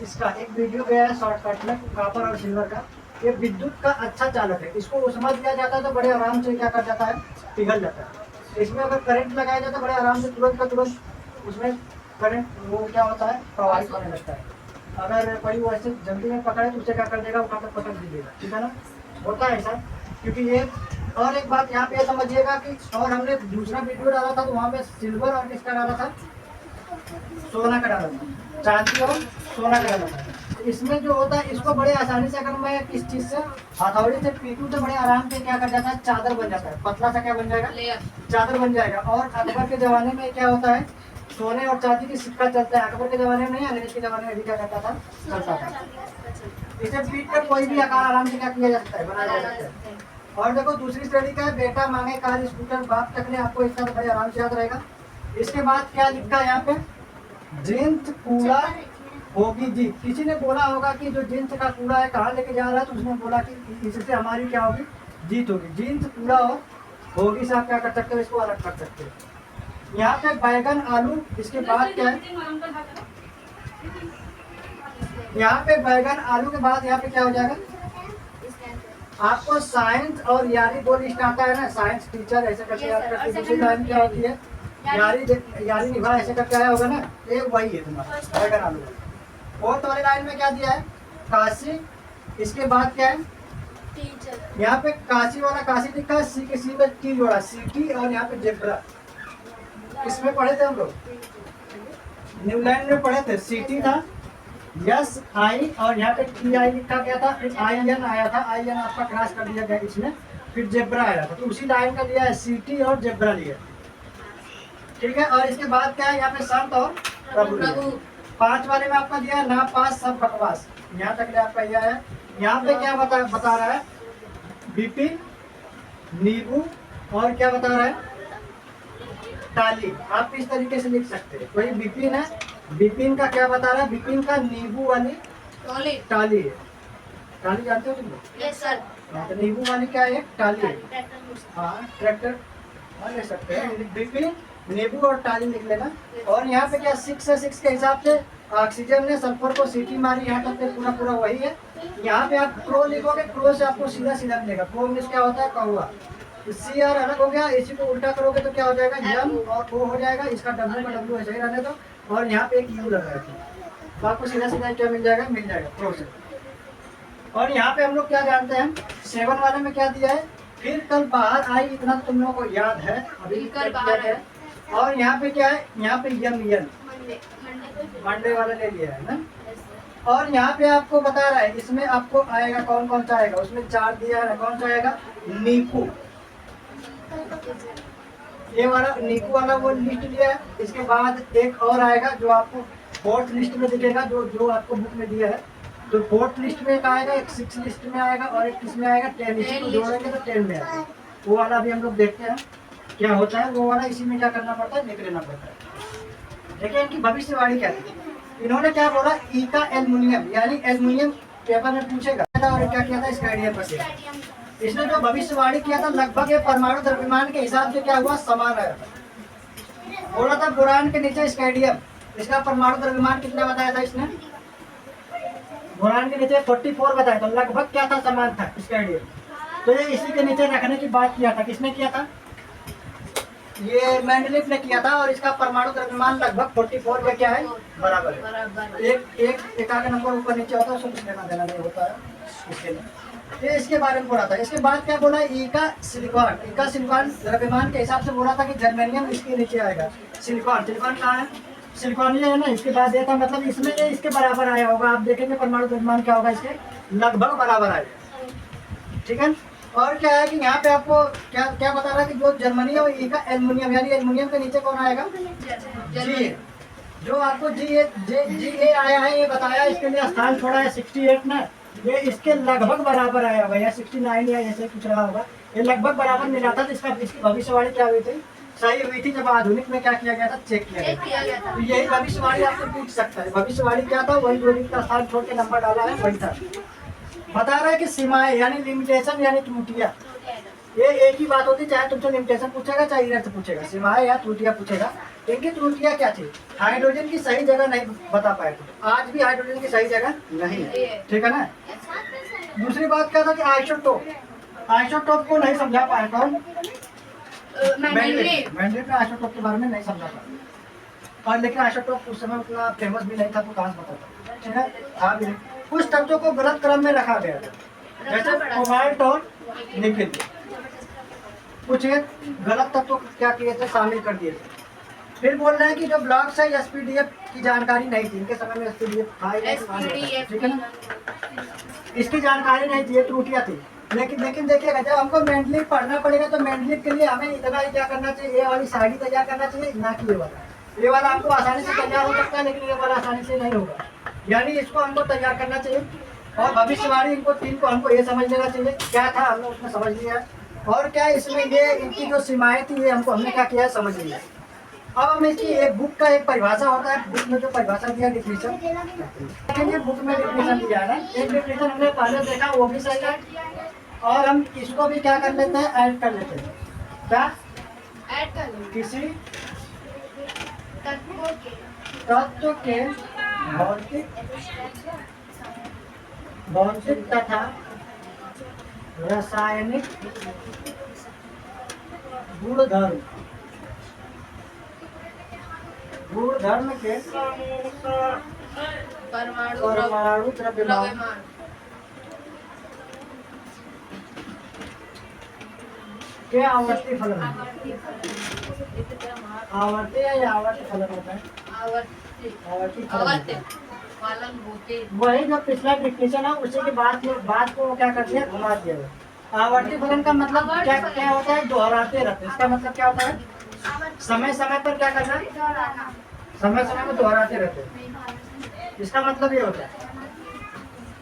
Speaker 1: इसका एक वीडियो गया है शॉर्टकट में, कापर और सिल्वर का। ये विद्युत का अच्छा चालक है, इसको उसमें दिया जाता है तो बड़े आराम से क्या कर जाता है, पिघल जाता है। इसमें अगर करंट लगाया जाता है बड़े आराम से तुरंत का तुरंत उसमें करंट वो क्या होता है, प्रवाहित होने लगता है। अगर कोई वो ऐसे जल्दी में पकड़े तो उसे क्या कर देगा, उठाकर पकड़ दीजिएगा, ठीक है ना, होता है ऐसा। क्योंकि ये और एक बात यहाँ पे समझिएगा कि और हमने दूसरा वीडियो डाला था तो वहाँ पे सिल्वर और किसका डाला था, सोना का डाला था, चांदी और सोना का डाला था। इसमें जो होता है, इसको बड़े आसानी से अगर मैं किस चीज़ से, हथौड़ी से पीटूं तो बड़े आराम से क्या कर जाता है, चादर बन जाता है, पतला सा क्या बन जाएगा, चादर बन जाएगा। और अकबर के ज़माने में क्या होता है, सोने और चांदी की सिक्का चलता है। अकबर के ज़माने में नहीं, अंग्रेज के ज़माने में भी क्या करता था, चलता था। इसे पीट कर कोई भी आकार आराम से क्या किया जा सकता है, बनाया जा सकता है। और देखो दूसरी स्टडी का है, बेटा मांगे कार स्कूटर बाप तक ले, आपको इतना तो बड़े आराम से याद रहेगा। इसके बाद क्या लिखा है यहाँ पे, जींस कूड़ा होगी जी। किसी ने बोला होगा कि जो जींस का कूड़ा है कहाँ लेके जा रहा है, तो उसने बोला कि इससे हमारी क्या होगी, जीत होगी। जींस कूड़ा और होगी से आप क्या कर सकते हो, इसको अलग कर सकते हो। यहाँ पे बैगन आलू, इसके बाद क्या है, यहाँ पे बैगन आलू के बाद यहाँ पे क्या हो जाएगा, आपको साइंस और यारी दो लिस्ट आता है ना, साइंस टीचर ऐसे करके याद करके, दूसरी लाइन क्या होती है, यारी निभा ऐसे करके आया होगा ना, एक वही है तुम्हारा बैगन आलू। फोर्थ वाली लाइन में क्या दिया है, काशी। इसके बाद क्या है, यहाँ पे काशी वाला काशी लिखा है, सी के सी में टी जोड़ा, सिटी, और यहाँ पे जेब्रा। इसमें पढ़े थे हम लोग, न्यूलैंड में पढ़े थे, सिटी था, यस आई, और यहाँ पे टी आई लिखा गया था, फिर आई एन आया था, आई एन आपका क्रॉस कर दिया गया इसमें, फिर जेब्रा आया था, तो उसी लाइन का लिया है, सिटी और जेब्रा लिया, ठीक है। और इसके बाद क्या है, यहाँ पे संत और प्रभु। 5 वाले में आपका दिया है, ना पास सब बकवास, यहाँ तक ले आपका यह है। यहाँ पे क्या बता रहा है, बिपिन, नींबू, और क्या बता रहा है, टाली। आप इस तरीके से लिख सकते हैं। कोई बिपिन है, बिपिन का क्या बता रहा है, बिपिन का नींबू वाली टाली है। टाली जानते हो तुम लोग?
Speaker 2: Yes sir.
Speaker 1: तो नींबू वाली क्या है, टाली है। हाँ, ट्रैक्टर ले सकते हैं। बिपिन, नींबू और टाली लिख लेना। और यहाँ पे क्या 6 है, 6 के हिसाब से ऑक्सीजन ने सल्फर को सीटी मारी, यहाँ तक पे पूरा वही है। यहाँ पे आप क्रो लिखोगे, क्रो से आपको सीधा मिलेगा। क्रो मीन्स क्या होता है, कौवा। सी आर अलग हो गया, इसी को उल्टा करोगे तो क्या हो जाएगा, यम और ओ हो जाएगा। इसका डब्ल्यू का डब्ल्यू ऐसे ही रहने दो, और यहाँ पे एक यू लगा है, तो आपको सीधा क्या मिल जाएगा, क्रो से। और यहाँ पे हम लोग क्या जानते हैं, 7 वाले में क्या दिया है, फिर कल बाहर आई, इतना तो तुम लोगों को याद है, अभी
Speaker 3: कल बाहर है।
Speaker 1: और यहाँ पे क्या है, यहाँ पे यम मंडे वाला ले लिया है ना। और यहाँ पे आपको बता रहा है, इसमें आपको आएगा कौन कौन सा आएगा, उसमें 4 दिया है, कौन सा आएगा, नीपू। ये वाला नीपू वाला वो लिस्ट दिया है। इसके बाद एक और आएगा जो आपको 4th लिस्ट में दिखेगा, जो आपको बुक में दिया है। तो 4th लिस्ट में एक आएगा, एक 6th लिस्ट में आएगा, और एक किस में आएगा, 10 लिस्ट को जोड़ेंगे तो 10 में आएगा। वो वाला भी हम लोग देखते हैं क्या होता है। वो वाला इसी में क्या करना पड़ता है, लिख लेना पड़ता है। देखिए इनकी भविष्यवाणी क्या थी, इन्होंने क्या बोला, ई का एल्युमिनियम, यानी एल्युमिनियम पेपर में पूछेगा। और क्या किया था, स्कैंडियम पर किया। इसने जो भविष्यवाणी किया था, लगभग ये परमाणु द्रव्यमान के हिसाब से क्या हुआ, समान आया था। बोला था बोरान के नीचे स्कैंडियम, इसका परमाणु द्रव्यमान कितना बताया था इसने, बोरान के नीचे 44 बताया था, लगभग क्या था, समान था स्कैंडियम। तो ये इसी के नीचे रखने की बात किया था, किसने किया था, ये मेंडलीफ ने किया था। और इसका परमाणु द्रव्यमान लगभग 44 में क्या है, बराबर है। एक आगे नंबर ऊपर नीचे होता है, उसको कुछ लेना देना नहीं होता है इसके लिए। ये इसके बारे में बोला था। इसके बाद क्या बोला, ई का सिलिकॉन द्रव्यमान के हिसाब से बोला था कि जर्मेनियम इसके नीचे आएगा। सिलिकॉन कहाँ है, सिलिकॉन ये है ना, इसके बाद ये था, मतलब इसमें ये इसके बराबर आया होगा। आप देखेंगे परमाणु द्रव्यमान क्या होगा, इसके लगभग बराबर आएगा, ठीक है। और क्या है कि यहाँ पे आपको क्या बता रहा है कि जो जर्मनी है वो ई का एल्युमिनियम, यानी एल्युमिनियम के नीचे कौन आएगा, जी। जो आपको जी ए आया है, ये बताया, इसके लिए स्थान छोड़ा है 68 में, ये इसके लगभग बराबर आया होगा, या 69 या ऐसे कुछ रहा होगा, ये लगभग बराबर मिला था। तो इसकी भविष्यवाणी क्या हुई थी, सही हुई थी। जब आधुनिक में क्या किया गया था, चेक किया गया था। तो यही भविष्यवाणी आपसे पूछ सकता है, भविष्यवाणी क्या था, वही दूरी का स्थान छोड़ के नंबर डाला है, वही था। बता रहा है कि सीमाएं यानी लिमिटेशन यानी त्रुटियां, ये एक ही बात होती, चाहे तुमसे लिमिटेशन पूछेगा चाहे इनर्ट पूछेगा, सीमाएं या त्रुटियां पूछेगा। इनकी त्रुटियां क्या थी, हाइड्रोजन की सही जगह नहीं बता पाए थे, आज भी हाइड्रोजन की सही जगह नहीं है, ठीक है ना। दूसरी बात क्या था कि आइसोटोप, आइसोटोप को नहीं समझा पाया कौन, मेंडलिव ने आइसोटोप के बारे में नहीं समझा पाया। और लेकिन आइसोटोप उस समय उतना फेमस भी नहीं था, तो कहाँ से बताता, ठीक है, था भी नहीं। कुछ तत्वों को गलत क्रम में रखा गया था, जैसे कोबाल्ट और निकेल, कुछ एक गलत तत्व क्या किए थे, शामिल कर दिए थे। फिर बोल रहे हैं कि जो ब्लॉक्स है एसपीडीएफ की जानकारी नहीं थी, इनके समय में एसपीडीएफ था, ठीक है ना, इसकी जानकारी नहीं थी, ये त्रुटियां थी। लेकिन देखिएगा, जब हमको मेंडलिव पढ़ना पड़ेगा तो मेंडलिव के लिए हमें इतना ही क्या करना चाहिए, ये वाली साइड तैयार करना चाहिए, ना कि ये वाला आपको आसानी से तैयार हो सकता है, लेकिन ये वाला आसानी से नहीं होगा, यानी इसको हमको तैयार करना चाहिए। और भविष्यवाणी इनको तीन को हमको ये समझ लेना चाहिए क्या था, हमने उसमें समझ लिया, और क्या इसमें ये इनकी जो सीमाएं थी ये हमने क्या किया है, समझ लिया। अब हम इसकी एक बुक का एक परिभाषा होता है, बुक में जो परिभाषा दिया डिफिनेशन, ये बुक में डिफिनेशन दिया है ना, एक डिफिनेशन हमने पहले देखा, वो भी सही है। और हम इसको भी क्या कर लेते हैं, ऐड कर लेते हैं, क्या
Speaker 2: ऐड कर लो
Speaker 1: किसी
Speaker 2: तत्वों
Speaker 1: के भौतिक तथा रासायनिक गुणधर्म के परमाणु द्रव्यमान के आवर्ती फलन, आवर्ती है या आवर्ती फलन होता है, आवर्ती फलन, वही जो पिछला डिफिनेशन है उसी के बाद को क्या करते हैं, घुमा दिया गया। आवर्ती फलन का मतलब क्या होता है, दोहराते रहते हैं। इसका मतलब क्या होता है, समय समय पर क्या करना, समय समय पर दोहराते रहते हैं, इसका मतलब ये होता है,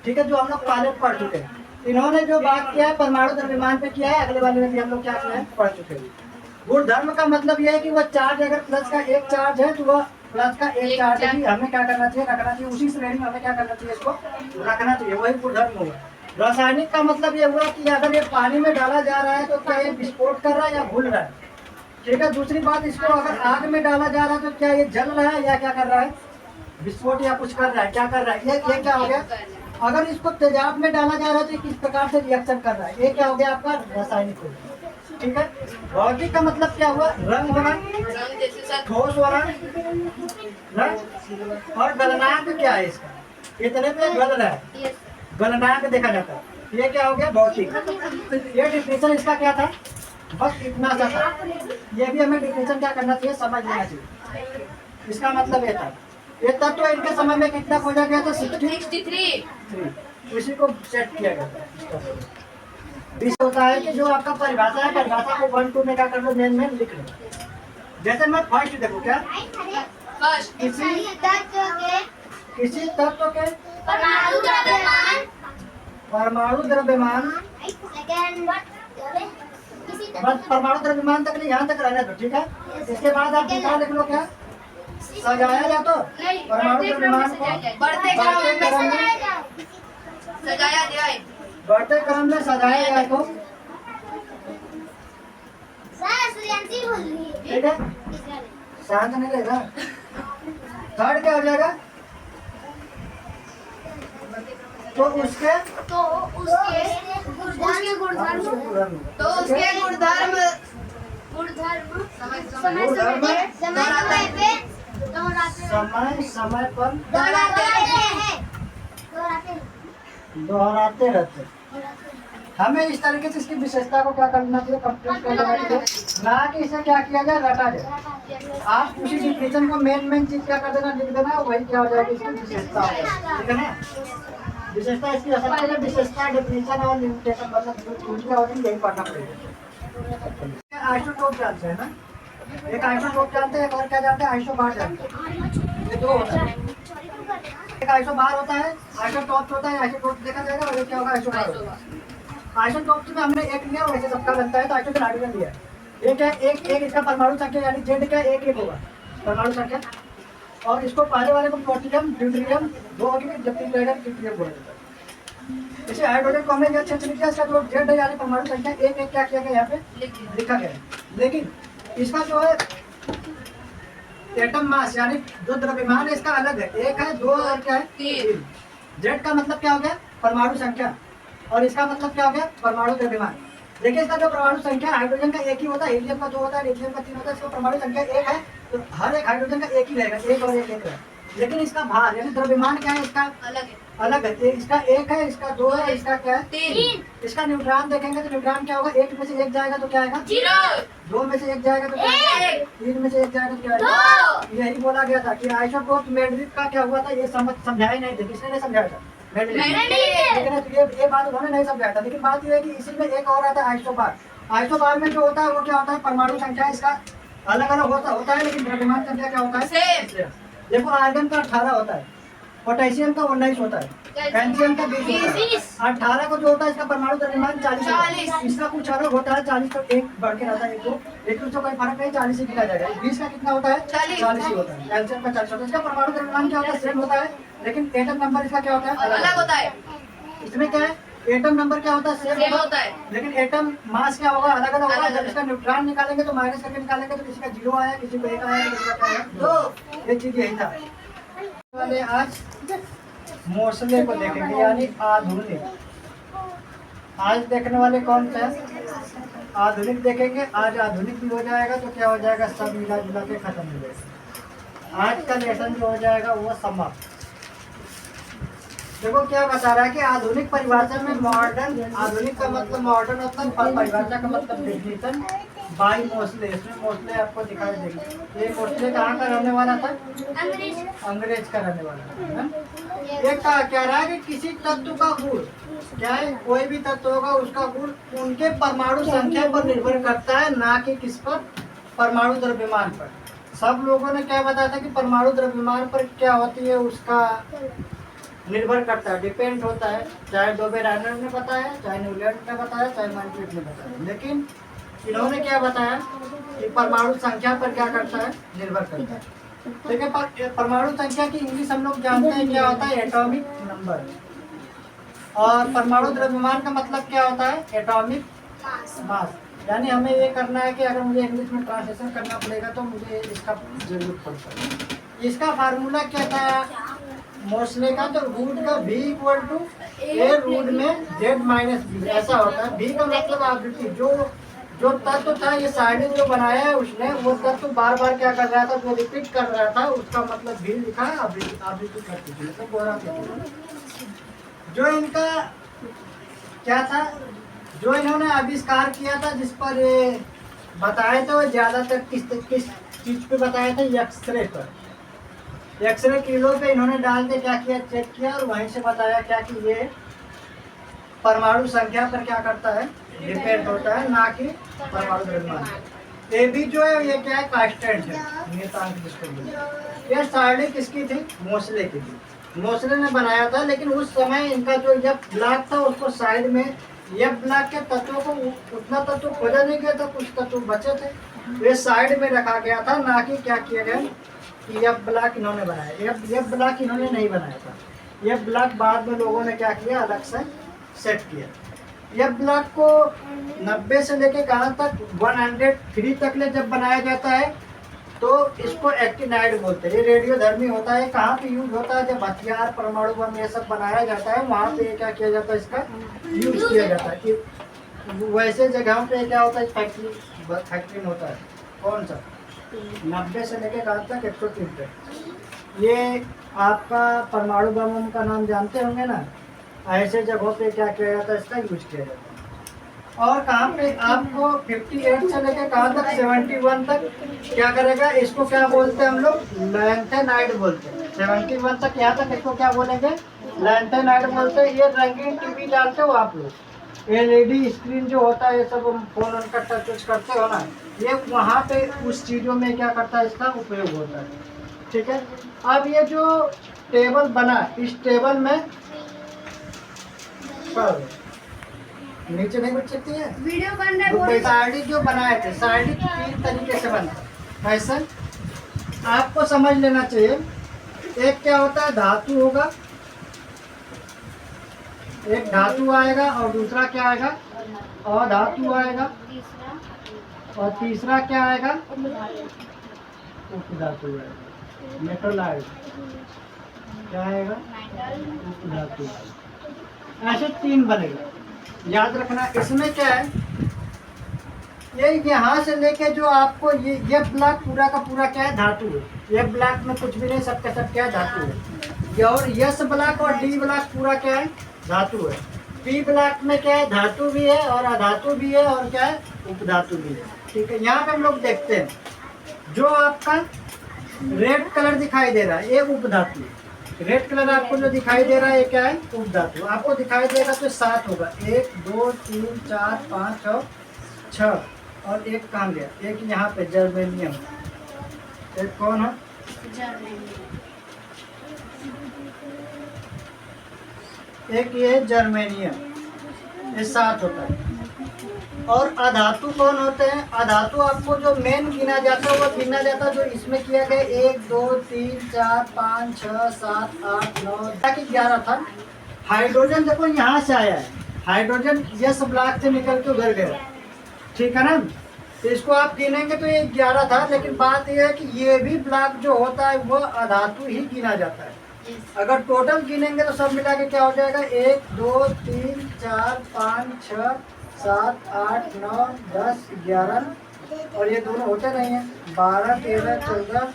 Speaker 1: ठीक है, जो हम लोग पहले पढ़ चुके हैं। इन्होंने जो बात किया है परमाणु द्रव्यमान पे किया है, अगले वाले में भी हम लोग क्या किया है, पढ़ चुके हैं। गुणधर्म का मतलब यह है कि वह चार्ज अगर प्लस का एक चार्ज है तो वह प्लस का एक चार्ज है, हमें क्या करना चाहिए, रखना चाहिए, उसी श्रेणी में हमें क्या करना चाहिए, इसको रखना चाहिए, वही गुणधर्म होगा। रासायनिक का मतलब ये हुआ कि अगर ये पानी में डाला जा रहा है तो क्या ये विस्फोट कर रहा है या घुल रहा है, ठीक है। दूसरी बात, इसको अगर आग में डाला जा रहा है तो क्या ये जल रहा है या क्या कर रहा है, विस्फोट या कुछ कर रहा है, क्या कर रहा है, ये क्या हो गया। अगर इसको तेजाब में डाला जा रहा है तो किस प्रकार से रिएक्शन कर रहा है, ये क्या हो गया आपका, रासायनिक हो गया, ठीक है। भौतिक का मतलब क्या हुआ, रंग बना, ठोस वाला रंग, और गलनांक क्या है इसका, इतने पे गल रहा है, गलनांक देखा जाता है, ये क्या हो गया, भौतिक। ये डिफिनेशन इसका क्या था, बस इतना सा था, ये भी हमें डिफिनेशन क्या करना चाहिए, समझ लेना चाहिए। इसका मतलब ये था, ये तत्व इनके समय में कितना खोजा गया था, 63, उसी को सेट किया गया था। इस होता है कि जो आपका परिभाषा है, परिभाषा को 1 2 में क्या कर लो, मेन लिख लो। जैसे मैं फर्स्ट देखो, क्या किसी तत्व के परमाणु द्रव्यमान, बस परमाणु द्रव्यमान तक नहीं, यहाँ तक रहने दो, ठीक है। इसके बाद आप दूसरा लिख लो, क्या सजाया जाए तो परमाणु द्रव्यमान को बढ़ते क्रम में सजाया जाए तो, ठीक है, शांत नहीं रहेगा। थर्ड क्या हो जाएगा, तो उसके समय पर दोहराते रहते। हमें इस तरीके से इसकी विशेषता को क्या करना चाहिए, कंप्लीट कर लेना चाहिए, ना कि इसे क्या किया जाए, रटा जाए। आप उसी डिफिनेशन को मेन चीज क्या कर देना, लिख देना, वही क्या हो जाएगी, इसकी विशेषता हो जाएगी, ठीक है ना। विशेषता इसकी असल में विशेषता, डिफिनेशन और लिमिटेशन, मतलब क्या होती है, यही पढ़ना पड़ेगा। आइसोटोप जानते हैं ना, एक आइसोटोप जानते हैं, एक और क्या जानते हैं, आइसोबार जानते हैं, ये दो होता है। एक आइसोबार होता है, आइसोटॉप्स होता है, आइसोटॉप्स देखा जाएगा, और ये क्या होगा आइसोबार होगा। आइसोटॉप्स में हमने एक लिया, वैसे सबका बनता है, तो आइसोटॉप हाइड्रोजन लिया है। एक है एक इसका परमाणु संख्या यानी जेड का एक होगा परमाणु संख्या, और इसको पहले वाले को प्लूटोनियम ड्यूटेरियम 2 होगी, जबकि ट्राइडम ट्रिटियम बोला जाता है। इसे हाइड्रोजन को हमने अच्छे से लिखा, इसका जो जेड है यानी परमाणु संख्या एक क्या किया गया यहाँ पे लिखा गया है। लेकिन इसका जो है एटम मास यानी जो द्रव्यमान है इसका अलग है, एक है, दो और क्या है 3। जेड का मतलब क्या हो गया परमाणु संख्या, और इसका मतलब क्या हो गया परमाणु द्रव्यमान। देखिए इसका जो परमाणु संख्या हाइड्रोजन का एक ही होता है, हीलियम का 2 होता है, हीलियम का 3 होता है, इसका परमाणु संख्या एक है, तो हर एक हाइड्रोजन का एक ही रहेगा, एक और एक है। लेकिन इसका भार यानी द्रव्यमान क्या है इसका अलग है, इसका एक है, इसका 2 है, इसका क्या है 3। इसका न्यूट्रॉन देखेंगे तो न्यूट्रॉन क्या होगा, 1 में से 1 जाएगा तो क्या आएगा 0, 2 में से 1 जाएगा तो क्या आएगा 3 में से 1 जाएगा तो क्या आएगा। यही बोला गया था कि आइसोटोप मेंडलीव का क्या हुआ था, ये समझाया नहीं थे, किसने नहीं समझाया था लेकिन ये बात उन्होंने नहीं समझाया था। लेकिन बात ये है कि इसी में एक और आता है आइसोबार। आइसोबार में जो होता है वो क्या होता है परमाणु संख्या इसका अलग अलग होता है, लेकिन द्रव्यमान संख्या क्या होता है सेम। देखो आर्गन का 18 होता है, पोटेशियम का 19 होता है, कैल्शियम का 20 होता है, 18 को जो होता है इसका परमाणु द्रव्यमान 40। इसका कुछ अलग होता है, 40 को एक बढ़ के रहता है, एक तो कोई फर्क नहीं, 40 ही गिना जाएगा। 20 का कितना होता है 40 ही होता है, कैल्शियम का 40 होता है। इसका परमाणु द्रव्यमान क्या होता है सेम होता है, लेकिन एटम नंबर इसका क्या होता है अलग होता है। इसमें क्या है एटम नंबर क्या होता है सेम होता है, लेकिन एटम मास क्या होगा अलग अलग होगा। जब इसका न्यूट्रॉन निकालेंगे तो माइनस करके निकालेंगे, तो किसी का 0 आया, किसी को 1 आया, किसी का क्या आया 2। ये चीज यही था। वाले आज मोस्ले को देखेंगे यानी आधुनिक। आज देखने वाले कौन सा है आधुनिक देखेंगे। आज आधुनिक भी हो जाएगा तो क्या हो जाएगा सब मिला जुला के खत्म हो जाएगा। आज का लेसन जो हो जाएगा वो समाप्त। देखो क्या बता रहा है कि आधुनिक परिभाषा में मॉडर्न, आधुनिक का मतलब मॉडर्न मतलब परिभाषा का मतलब डेफिनेशन बाई मोस्ले। इसमें मोस्ले आपको दिखाई देंगे। ये मोस्ले कहाँ का रहने वाला था अंग्रेज का रहने वाला था। ये क्या रहा है कि किसी तत्व का गुण क्या है, कोई भी तत्व होगा उसका गुण उनके परमाणु संख्या पर निर्भर करता है, ना कि किस पर परमाणु द्रव्यमान पर। सब लोगों ने क्या बताया था कि परमाणु द्रव्यमान पर क्या होती है उसका निर्भर करता है, डिपेंड होता है। चाहे डोबेरानर ने बताया, चाहे न्यूलैंड ने बताया, चाहे मैनफ्रीड ने बताया, लेकिन इन्होंने क्या बताया कि परमाणु संख्या पर क्या करता है निर्भर करता है। ठीक है, परमाणु संख्या की इंग्लिश हम लोग जानते हैं क्या होता है एटॉमिक नंबर, और परमाणु द्रव्यमान का मतलब क्या होता है एटॉमिक मास। यानी हमें ये करना है कि अगर मुझे इंग्लिश में ट्रांसलेशन करना पड़ेगा तो मुझे इसका जरूरत पड़ता है। इसका फार्मूला क्या था मोस्ले का, तो रूट का v equal to a root में z माइनस बी ऐसा होता है। v का मतलब आवृत्ति, जो तत्व था ये साइड जो बनाया है उसने वो तत्व बार बार क्या कर रहा था जो रिपीट कर रहा था उसका मतलब v लिखा है आवृत्ति करती थी मतलब बोरा। जो इनका क्या था जो इन्होंने आविष्कार किया था जिस पर ये बताए थे वो ज्यादातर किस चीज पे बताए थे एक्सरे पर। एक्सरे किलो पे इन्होंने डाल के क्या किया चेक किया और वहीं से बताया क्या कि ये परमाणु संख्या पर क्या करता है डिपेंड होता है, ना कि परमाणु द्रव्यमान। ये भी जो है ये क्या है कांस्टेंट है, नियतांक जिसको बोलते हैं। ये सारणी किसकी थी मोस्ले की थी, मोस्ले ने बनाया था। लेकिन उस समय इनका जो एफ ब्लॉक था उसको साइड में एफ ब्लॉक के तत्वों को उतना तत्व खोजा नहीं गया था, कुछ तत्व बचे थे वे साइड में रखा गया था, ना कि क्या किया गया एफ ब्लॉक इन्होंने बनाया। एफ ब्लॉक इन्होंने नहीं बनाया था, एफ ब्लॉक बाद में लोगों ने क्या किया अलग से सेट किया। एफ ब्लॉक को 90 से लेके कहाँ तक 103 तक ले जब बनाया जाता है तो इसको एक्टिनाइड बोलते हैं। ये रेडियोधर्मी होता है। कहाँ पे यूज होता है जब हथियार परमाणु बम ये सब बनाया जाता है वहाँ पे क्या किया जाता है इसका यूज किया जाता है। कि वैसे जगहों पे क्या होता है फैक्ट्री में होता है। कौन सा 90 से लेके कहाँ तक 103 तक। ये आपका परमाणु बम का नाम जानते होंगे ना, ऐसे जगहों पे क्या किया जाता है इसका यूज किया जाता है। और कहाँ पे आपको 58 से लेकर कहाँ तक 71 तक क्या करेगा इसको क्या बोलते हैं हम लोग लैंथेनाइड बोलते हैं। 71 तक यहाँ तक इसको क्या बोलेंगे लैंथेनाइड बोलते हैं। ये रंगीन टीवी डालते हो आप लोग, LED स्क्रीन जो होता है ये सब हम फोन का टच करते हो ना, ये वहाँ पे उस चीज़ों में क्या करता है इसका उपयोग होता है। ठीक है, अब ये जो टेबल बना, इस टेबल में नीचे नहीं बच सकती है।
Speaker 2: वीडियो बन रहा
Speaker 1: तो
Speaker 2: है।
Speaker 1: सारणी जो बनाए थे, सारणी 3 तरीके से बना। कैसे आपको समझ लेना चाहिए। एक क्या होता है, धातु होगा, एक धातु आएगा, और दूसरा क्या आएगा, अधातु आएगा, और तीसरा क्या आएगा, उपधातु आएगा, मेटल आएगा। क्या आएगा, उपधातु। ऐसे 3 बनेगा, याद रखना। इसमें क्या है, ये यहाँ से लेके जो आपको ये ब्लॉक पूरा का पूरा क्या है, धातु है। ये ब्लॉक में कुछ भी नहीं, सबका सब क्या है, धातु है। और यस ब्लॉक और डी ब्लॉक पूरा क्या है, धातु है। पी ब्लॉक में क्या है, धातु भी है और अधातु भी है और क्या है, उपधातु भी है। ठीक है, यहाँ पे हम लोग देखते हैं, जो आपका रेड कलर दिखाई दे रहा है ये उपधातु है। रेड कलर आपको जो दिखाई दे रहा है ये क्या है, उपधातु। आपको दिखाई देगा तो 7 होगा, 1 2 3 4 5 और 6, और एक कहाँ गया, एक यहाँ पे जर्मेनियम, एक कौन है, एक ये जर्मेनियम, ये 7 होता है। और अधातु कौन होते हैं, अधातु आपको जो मेन गिना जाता है वो गिना जाता है जो इसमें किया गया 1 2 3 4 5 6 7 8 9 तक 11 था। हाइड्रोजन देखो यहाँ से आया है, हाइड्रोजन यस ब्लॉक से निकल के उधर गया, ठीक है ना। तो इसको आप गिनेंगे तो ये 11 था, लेकिन बात यह है कि ये भी ब्लॉक जो होता है वो अधातु ही गिना जाता है। अगर टोटल गिनेंगे तो सब मिला के क्या हो जाएगा, 1 2 3 4 5 6 7 8 9 10 11, और ये दोनों होते नहीं हैं, 12 13 14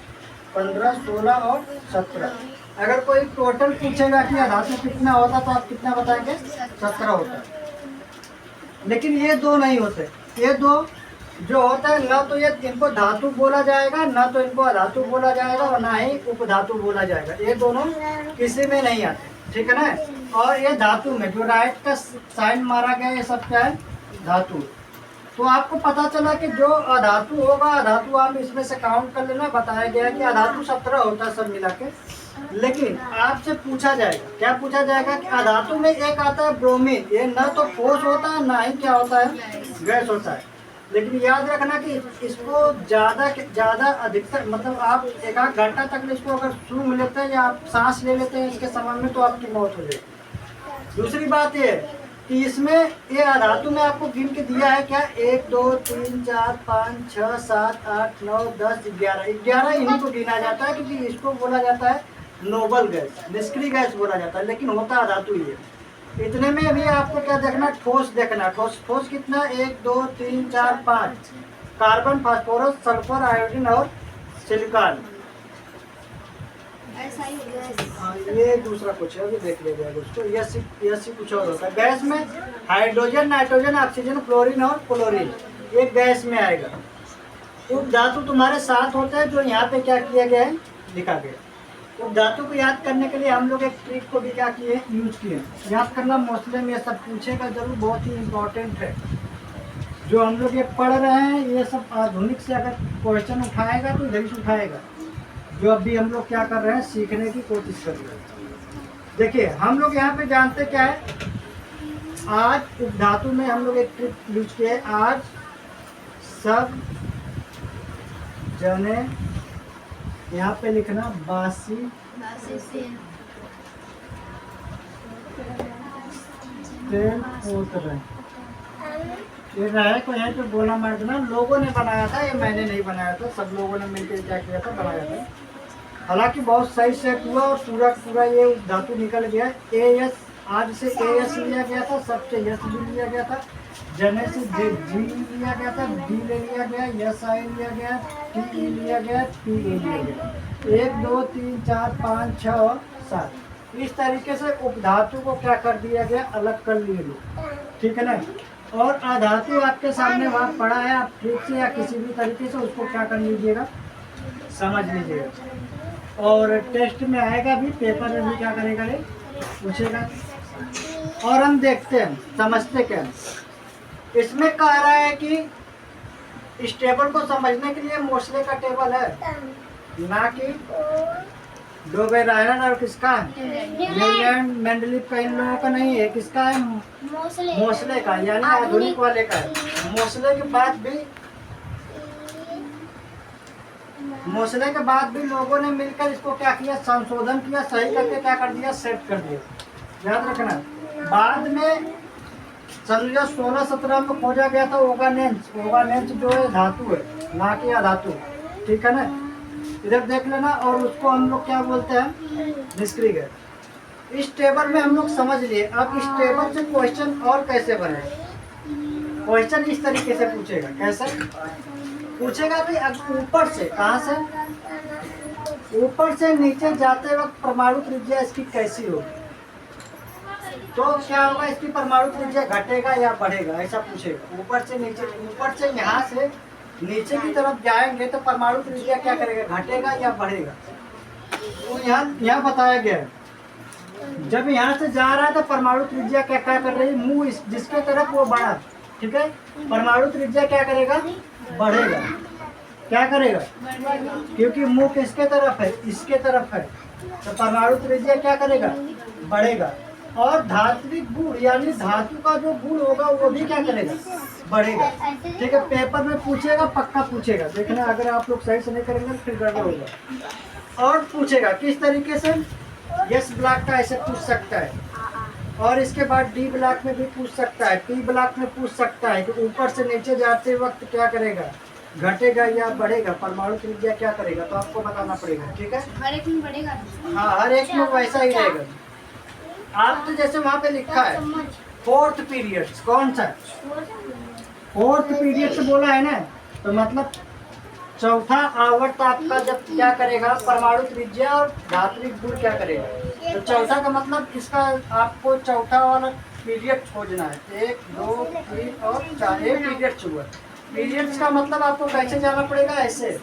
Speaker 1: 15 16 और 17। अगर कोई टोटल पूछेगा कि अधातु कितना होता तो आप कितना बताएंगे, 17 होता है। लेकिन ये 2 नहीं होते, ये 2 जो होता है ना तो ये इनको धातु बोला जाएगा, ना तो इनको अधातु बोला जाएगा, और ना ही उपधातु बोला जाएगा। ये दोनों किसी में नहीं आते, ठीक है ना। और ये धातु में जो राइट का साइन मारा गया ये सब क्या है, धातु। तो आपको पता चला कि जो अधातु होगा, अधातु आप इसमें से काउंट कर लेना। बताया गया है कि अधातु 17 होता है सब मिला के। लेकिन आपसे पूछा जाएगा, क्या पूछा जाएगा कि अधातु में एक आता है ब्रोमीन, ये ना तो ठोस होता है ना ही क्या होता है, गैस होता है। लेकिन याद रखना कि इसको ज़्यादा अधिकतर मतलब आप 1 घंटा तक इसको अगर सूंघ लेते हैं या आप सांस ले लेते हैं इसके समय में तो आपकी मौत हो जाएगी। दूसरी बात ये कि इसमें ये अधातु में आपको गिन के दिया है क्या, 1 2 3 4 5 6 7 8 9 10 11 इन्हीं को गिना जाता है, क्योंकि इसको बोला जाता है नोबल गैस, निष्क्रिय गैस बोला जाता है, लेकिन होता अधातु ही है। इतने में भी आपको क्या देखना, ठोस देखना। ठोस कितना, 1 2 3 4 5 कार्बन, फास्फोरस, सल्फर, आयोडीन और सिलिकॉन। ये दूसरा कुछ है, अभी देख लीजिएगा उसको। यस कुछ और होता है। गैस में हाइड्रोजन, नाइट्रोजन, ऑक्सीजन, फ्लोरीन और क्लोरीन ये गैस में आएगा। उपधातु तुम्हारे 7 होते हैं, जो यहाँ पे क्या किया गया है, लिखा गया। उपधातु को याद करने के लिए हम लोग एक ट्रिक को भी क्या किए, यूज किए। याद करना, मोस्टली में ये सब पूछेगा जरूर, बहुत ही इम्पोर्टेंट है। जो हम लोग ये पढ़ रहे हैं ये सब आधुनिक से अगर क्वेश्चन उठाएगा तो इधर से उठाएगा। जो अभी हम लोग क्या कर रहे हैं, सीखने की कोशिश कर रहे हैं। देखिए हम लोग यहाँ पे जानते क्या है, आज उपधातु में हम लोग एक ट्रिक यूज किए। आज सब जने, यहाँ पे लिखना बासी तेल पोत रहे। ये रहे को यहाँ पे बोला मार देना, लोगों ने बनाया था, ये मैंने नहीं बनाया था, सब लोगों ने मिलकर क्या किया था, बनाया था। हालांकि बहुत सही से हुआ और पूरा ये धातु निकल गया। AS आज से AS लिया गया था, सबसे यस भी लिया गया था, जने से जी लिया गया था, डी ले लिया गया, SI लिया गया, TE लिया गया, PA लिया गया। 1 2 3 4 5 6 और 7 इस तरीके से उपधातु को क्या कर दिया गया, अलग कर लिए लोग, ठीक है ना। और अधातु आपके सामने वहाँ पड़ा है, आप ठीक से या किसी भी तरीके से उसको क्या कर लीजिएगा, समझ लीजिएगा। और टेस्ट में आएगा भी, पेपर में भी क्या करेगा, ये पूछेगा। और हम देखते हैं, समझते क्या, इसमें कह रहा है कि इस टेबल को समझने के लिए मोस्ले का टेबल है, ना कि डो बेरायरन और किसका न्यूलैंड मेंडलीफ का इन लोगों का नहीं है, किसका है?
Speaker 2: मोसले
Speaker 1: मोसले का, यानी आधुनिक वाले का है। मोसले के बाद भी लोगों ने मिलकर इसको क्या किया, संशोधन किया, सही करके क्या कर दिया, सेट कर दिया। याद रखना। बाद में सन 1617 में खोजा गया था ओगानेंस। ओगानेंस जो है धातु है, ना कि अधातु, ठीक है ना। इधर देख लेना। और उसको हम लोग क्या बोलते हैं, निष्क्रिय गैस। इस टेबल में हम लोग समझ लिए। अब इस टेबल से क्वेश्चन और कैसे बने। क्वेश्चन इस तरीके से पूछेगा, कैसे पूछेगा कि अब ऊपर से, कहाँ से, ऊपर से नीचे जाते वक्त परमाणु त्रिज्या इसकी कैसी होगी। तो क्या होगा, इसकी परमाणु त्रिज्या घटेगा या बढ़ेगा, ऐसा पूछेगा। ऊपर से नीचे, ऊपर से यहाँ से नीचे की तरफ जाएंगे तो परमाणु त्रिज्या क्या करेगा, घटेगा या बढ़ेगा। तो यहाँ बताया गया है। जब यहाँ से जा रहा है तो परमाणु त्रिज्या क्या क्या कर रही है, मुंह जिसके तरफ वो बढ़ा, ठीक है। परमाणु त्रिज्या क्या करेगा, बढ़ेगा। क्या करेगा, क्योंकि मुंह किसके तरफ है, इसके तरफ है, तो परमाणु त्रिज्या क्या करेगा, बढ़ेगा। और धात्विक गुण यानी धातु का जो गुण होगा वो भी क्या करेगा, बढ़ेगा। ठीक है, पेपर में पूछेगा, पक्का पूछेगा। देखना अगर आप लोग सही से नहीं करेंगे तो फिर गड़बड़ होगा। और पूछेगा किस तरीके से, यस ब्लॉक का ऐसे पूछ सकता है, और इसके बाद डी ब्लॉक में भी पूछ सकता है, टी ब्लॉक में पूछ सकता है कि ऊपर से नीचे जाते वक्त क्या करेगा, घटेगा या बढ़ेगा, परमाणु त्रिज्या क्या करेगा, तो आपको बताना पड़ेगा। ठीक है,
Speaker 2: हर एक में बढ़ेगा।
Speaker 1: हाँ, हर एक में वैसा ही रहेगा। आप तो जैसे वहाँ पे लिखा है फोर्थ पीरियड, कौन सा फोर्थ पीरियड से बोला है ना, तो मतलब चौथा आवर्त आपका जब क्या करेगा, परमाणु त्रिज्या और धात्विक गुण क्या करेगा। तो चौथा का मतलब इसका आपको चौथा वाला पीरियड खोजना है। 1 2 3 और 4 एक पीरियड हुआ। पीरियड्स का मतलब आपको कैसे जाना पड़ेगा, ऐसे।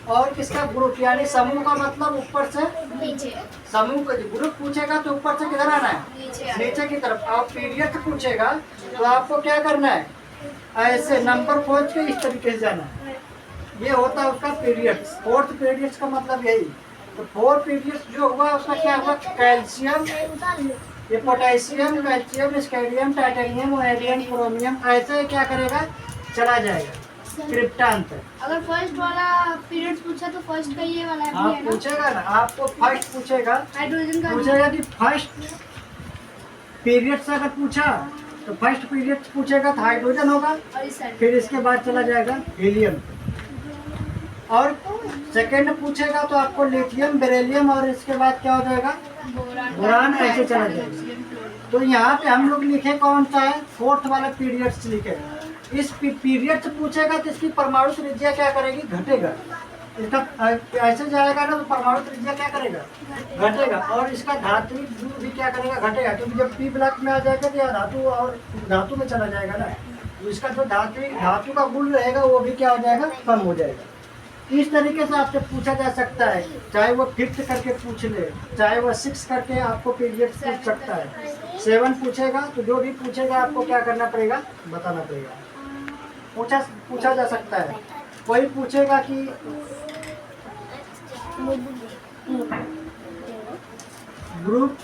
Speaker 1: और किसका ग्रुप यानी समूह का मतलब ऊपर से
Speaker 2: नीचे,
Speaker 1: समूह का ग्रुप पूछेगा तो ऊपर से किधर आना है, नीचे की तरफ। और पीरियड पूछेगा तो आपको क्या करना है, ऐसे नंबर खोज के इस तरीके से जाना है। ये होता है उसका पीरियड्स। फोर्थ पीरियड्स का मतलब यही। तो 4 पीरियड्स जो हुआ उसका क्या हुआ, कैल्शियम, ये potassium, calcium, scandium, titanium, vanadium, chromium, ऐसे क्या करेगा, चला जाएगा क्रिप्टान तक।
Speaker 2: अगर फर्स्ट वाला पीरियड पूछा तो फर्स्ट का ये वाला
Speaker 1: आप
Speaker 2: भी है ना,
Speaker 1: पूछेगा ना, आपको फर्स्ट पूछेगा,
Speaker 2: हाइड्रोजन का
Speaker 1: पूछेगा कि फर्स्ट पीरियड से अगर पूछा तो फर्स्ट पीरियड पूछेगा तो हाइड्रोजन होगा,
Speaker 2: और इस साइड
Speaker 1: फिर इसके बाद चला जाएगा हीलियम। और सेकेंड पूछेगा तो आपको लिथियम, बेरिलियम, और इसके बाद क्या हो जाएगा, बोरान, ऐसे चला जाएगा। तो यहाँ पे हम लोग लिखे कौन सा है, फोर्थ वाला पीरियड से लिखे। इस पीरियड से पूछेगा तो इसकी परमाणु त्रिज्या क्या करेगी, घटेगा। इसका ऐसे जाएगा ना तो परमाणु त्रिज्या क्या करेगा, घटेगा। और इसका धात्विक गुण भी क्या करेगा, घटेगा। क्योंकि जब पी ब्लॉक में आ जाएगा तो यह धातु और धातु में चला जाएगा ना, तो इसका जो धातु का गुण रहेगा वो भी क्या हो जाएगा, कम हो जाएगा। इस तरीके से आपसे पूछा जा सकता है, चाहे वो 5th करके पूछ ले, चाहे वो 6 करके आपको पीरियड पूछ सकता है। 7 पूछेगा तो जो भी पूछेगा आपको क्या करना पड़ेगा, बताना पड़ेगा। पूछा जा सकता है। कोई पूछेगा कि ग्रुप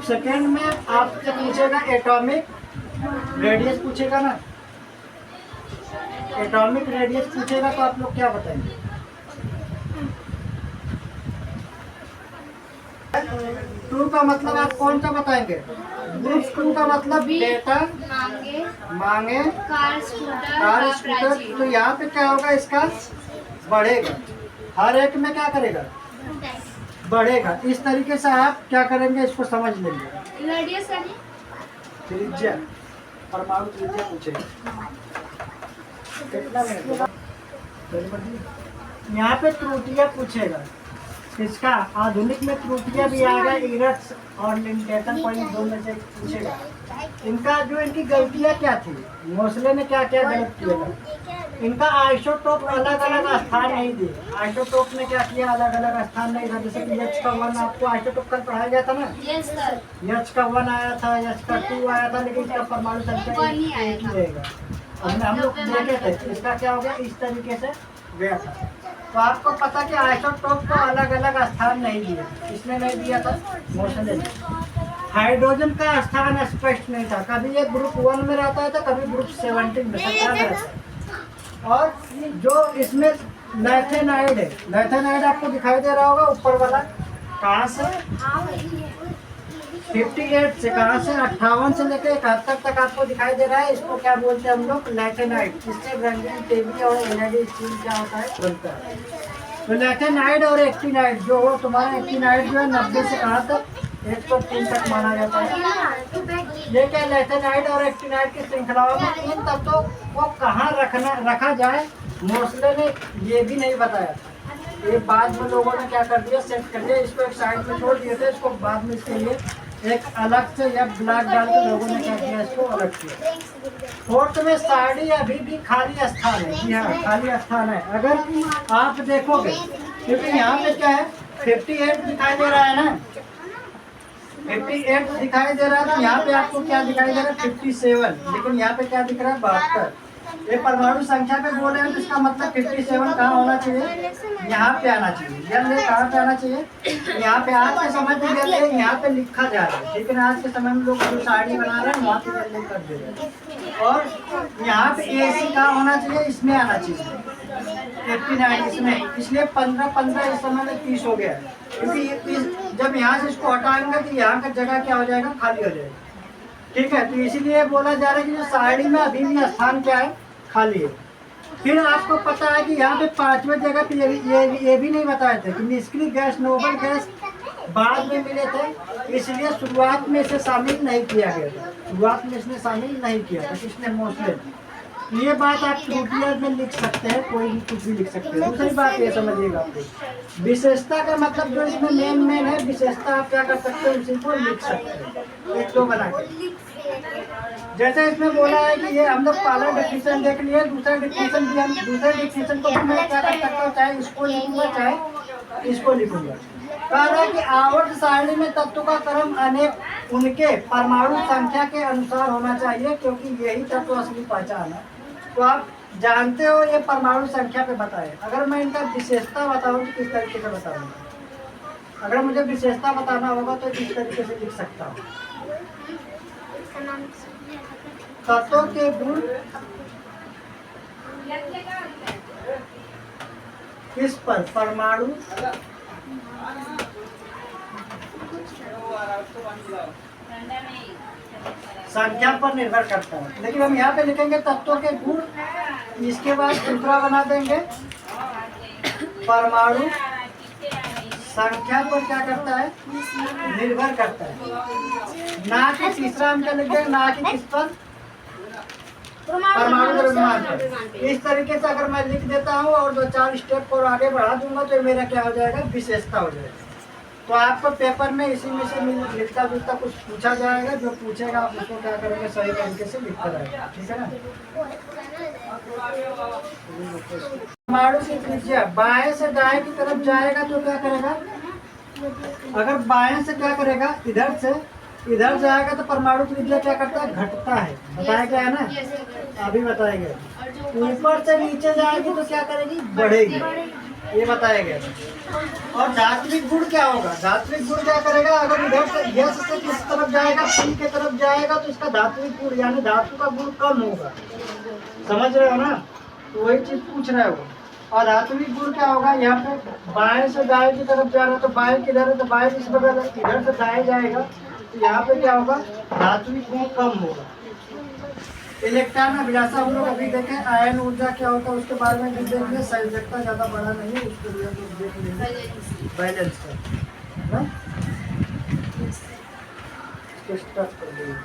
Speaker 1: सेकेंड में आपसे पूछेगा एटॉमिक रेडियस पूछेगा ना, एटॉमिक रेडियस पूछेगा तो आप लोग क्या बताएंगे। 2 का मतलब आप कौन सा बताएंगे, ग्रुप 2 का मतलब डेटा मांगे,
Speaker 2: कार
Speaker 1: स्कूटर। तो यहाँ पे क्या होगा, इसका बढ़ेगा, हर एक में क्या करेगा, बढ़ेगा। इस तरीके से आप क्या करेंगे, इसको समझ लेंगे।
Speaker 2: रेडियस
Speaker 1: त्रिज्या, परमाणु त्रिज्या पूछेगा। कितना मिनट, यहाँ पे त्रुटियां पूछेगा। इसका आधुनिक में त्रुटियां भी आएगा, इरट्स और लिमिटेशन पॉइंट 2 में से पूछेगा। इनका जो इनकी गलतियां क्या थी, मोसले ने क्या क्या गलत किया था। इनका आइसोटोप अलग अलग स्थान नहीं दिए। आइसोटोप ने क्या किया, अलग अलग स्थान नहीं था। जैसे कि H का 1 आपको आइसोटोप कल पढ़ाया गया था ना,
Speaker 2: यस सर,
Speaker 1: H का 1 आया था, H का 2 आया था, लेकिन इसका परमाणु संख्या
Speaker 2: वन ही आया था।
Speaker 1: रहेगा। हमने हम लोग देखे थे, इसका क्या हो गया, इस तरीके से गया था। तो आपको पता कि आइसोटोप को अलग अलग स्थान नहीं दिया, इसने नहीं दिया था, मोशन ने। हाइड्रोजन का स्थान स्पष्ट नहीं था, कभी ये ग्रुप 1 में रहता है तो कभी ग्रुप 17 में रहता है। और जो इसमें लैथेनाइड है, लैथेनाइड आपको दिखाई दे रहा होगा ऊपर वाला, कहाँ से 58 से, कहाँ से 58 से लेकर 71 तक आपको दिखाई दे रहा है। इसको क्या बोलते हैं हम लोग, लैथेनाइड। इससे रंगीन टेबी और एनर्जी स्टील क्या होता है, बनता है। तो लैथेनाइड और एक्टिनाइड जो हो, तुम्हारा एक्टिनाइड जो है 90 से कहाँ तक, 103 तक माना जाता है। ये क्या लैथेनाइड और एक्टिनाइड की श्रृंखलाओं में इन तत्वों को कहाँ रखा जाए, मोस्ले ने ये भी नहीं बताया था। ये बाद में लोगों ने क्या कर दिया, सेट कर दिया, इसको एक साइड में छोड़ दिए थे, इसको बाद में इसके लिए एक अलग से या ब्लैक डाल के लोगों ने क्या किया, इसको अलग किया। फोर्थ में साड़ी अभी भी खाली स्थान है, जी हाँ खाली स्थान है। अगर आप देखोगे, क्योंकि यहाँ पे क्या है 58 दिखाई दे रहा है ना, 58 दिखाई दे रहा है, तो यहाँ पे आपको क्या दिखाई दे रहा है 57, लेकिन यहाँ पे क्या दिख रहा है 72। ये परमाणु संख्या पे बोल रहे हैं, तो इसका मतलब 57 कहाँ होना चाहिए, यहाँ पे आना चाहिए। ये कहाँ पे आना चाहिए, यहाँ पे। आज के समय में जैसे यहाँ पे लिखा जा रहा है, लेकिन आज के समय में लोग जो साड़ी बना रहे हैं वहाँ पे जल्दी कर दे रहे हैं। और यहाँ पे AC कहाँ होना चाहिए, इसमें आना चाहिए 59 इसमें, इसलिए 15 इस समय में 30 हो गया है। क्योंकि जब यहाँ से इसको हटाएंगे तो यहाँ का जगह क्या हो जाएगा, खाली हो जाएगा, ठीक है। तो इसीलिए बोला जा रहा है कि जो साड़ी में अभी भी स्थान क्या है, खाली है। फिर आपको पता है कि यहाँ पे 5वें जगह पे ये भी नहीं बताए थे कि निष्क्रिय गैस, नोबल गैस बाद में मिले थे, इसलिए शुरुआत में इसे शामिल नहीं किया गया था, शुरुआत में इसने शामिल नहीं किया था, किसने, मोस्ले। ये बात आप ट्यूटोरियल में लिख सकते हैं, कोई भी कुछ भी लिख सकते हैं। दूसरी बात ये समझिएगा, आपको विशेषता का मतलब जो इसमें मेन है, विशेषता आप क्या कर सकते हैं, उसी को लिख सकते हैं, एक दो बना के। जैसे इसमें बोला है कि ये हम लोग पहला डिफिनेशन देख लिए, दूसरा डिफिनेशन भी, हम दूसरे डिफिनेशन को भी मैं क्या कर सकता हूँ, चाहे इसको लिखूंगा चाहे इसको लिखूंगा। कह रहा है कि आवर्त सारणी में तत्व का क्रम अनेक उनके परमाणु संख्या के अनुसार होना चाहिए, क्योंकि यही तत्व असली पहचान है। तो आप जानते हो ये परमाणु संख्या पे बताए। अगर मैं इनका विशेषता बताऊँ तो किस तरीके से बताऊँगा, अगर मुझे विशेषता बताना होगा तो इस तरीके से लिख सकता हूँ, तत्वों के गुण किस पर, परमाणु संख्या पर निर्भर करता है। लेकिन हम यहाँ पे लिखेंगे तत्वों के गुण, इसके बाद दूसरा बना देंगे परमाणु संख्या पर क्या करता है, निर्भर करता है। ना कि तीसरा हम क्या लिख देंगे, ना कि किस पर, परमाणु द्रव्यमान पर। इस तरीके से अगर मैं लिख देता हूँ और 2-4 स्टेप और आगे बढ़ा दूंगा तो मेरा क्या हो जाएगा, विशेषता हो जाएगा। तो आपको पेपर में इसी में से मिलता जुलता कुछ पूछा जाएगा, जो पूछेगा आप उसको क्या करेंगे, सही तरीके से लिखकर आएगा, ठीक है ना। परमाणु की त्रिज्या बाएं से दाएं की तरफ जाएगा तो क्या करेगा, अगर बाएं से क्या करेगा, इधर जाएगा तो परमाणु त्रिज्या क्या करता है, घटता है। बताया गया है ना, अभी बताया गया। ऊपर से नीचे जाएगी तो क्या करेगी, बढ़ेगी, ये बताया गया। और धात्विक गुण क्या होगा, धात्विक गुण क्या करेगा, अगर इधर से यस से किस तरफ जाएगा, पी के तरफ जाएगा तो इसका धात्विक गुण यानी धातु का गुण कम होगा। समझ रहे हो ना, तो वही चीज पूछ रहे हो। और धात्विक गुण क्या होगा, यहाँ पे बाएं से दाएं की तरफ जा रहा है तो बाएं किधर है, तो बाएं इस बगल है, इधर से दाएं जाएगा तो यहाँ पे क्या होगा, धात्विक गुण कम होगा। इलेक्ट्रॉन अभिलाषा हम लोग अभी देखें, आयन ऊर्जा क्या होता है उसके बारे में भी देखेंगे। संयोजकता ज़्यादा बड़ा नहीं है, उसको भी हम लोग देख लेंगे, बैलेंस का, है ना, इसको स्टार्ट कर देंगे।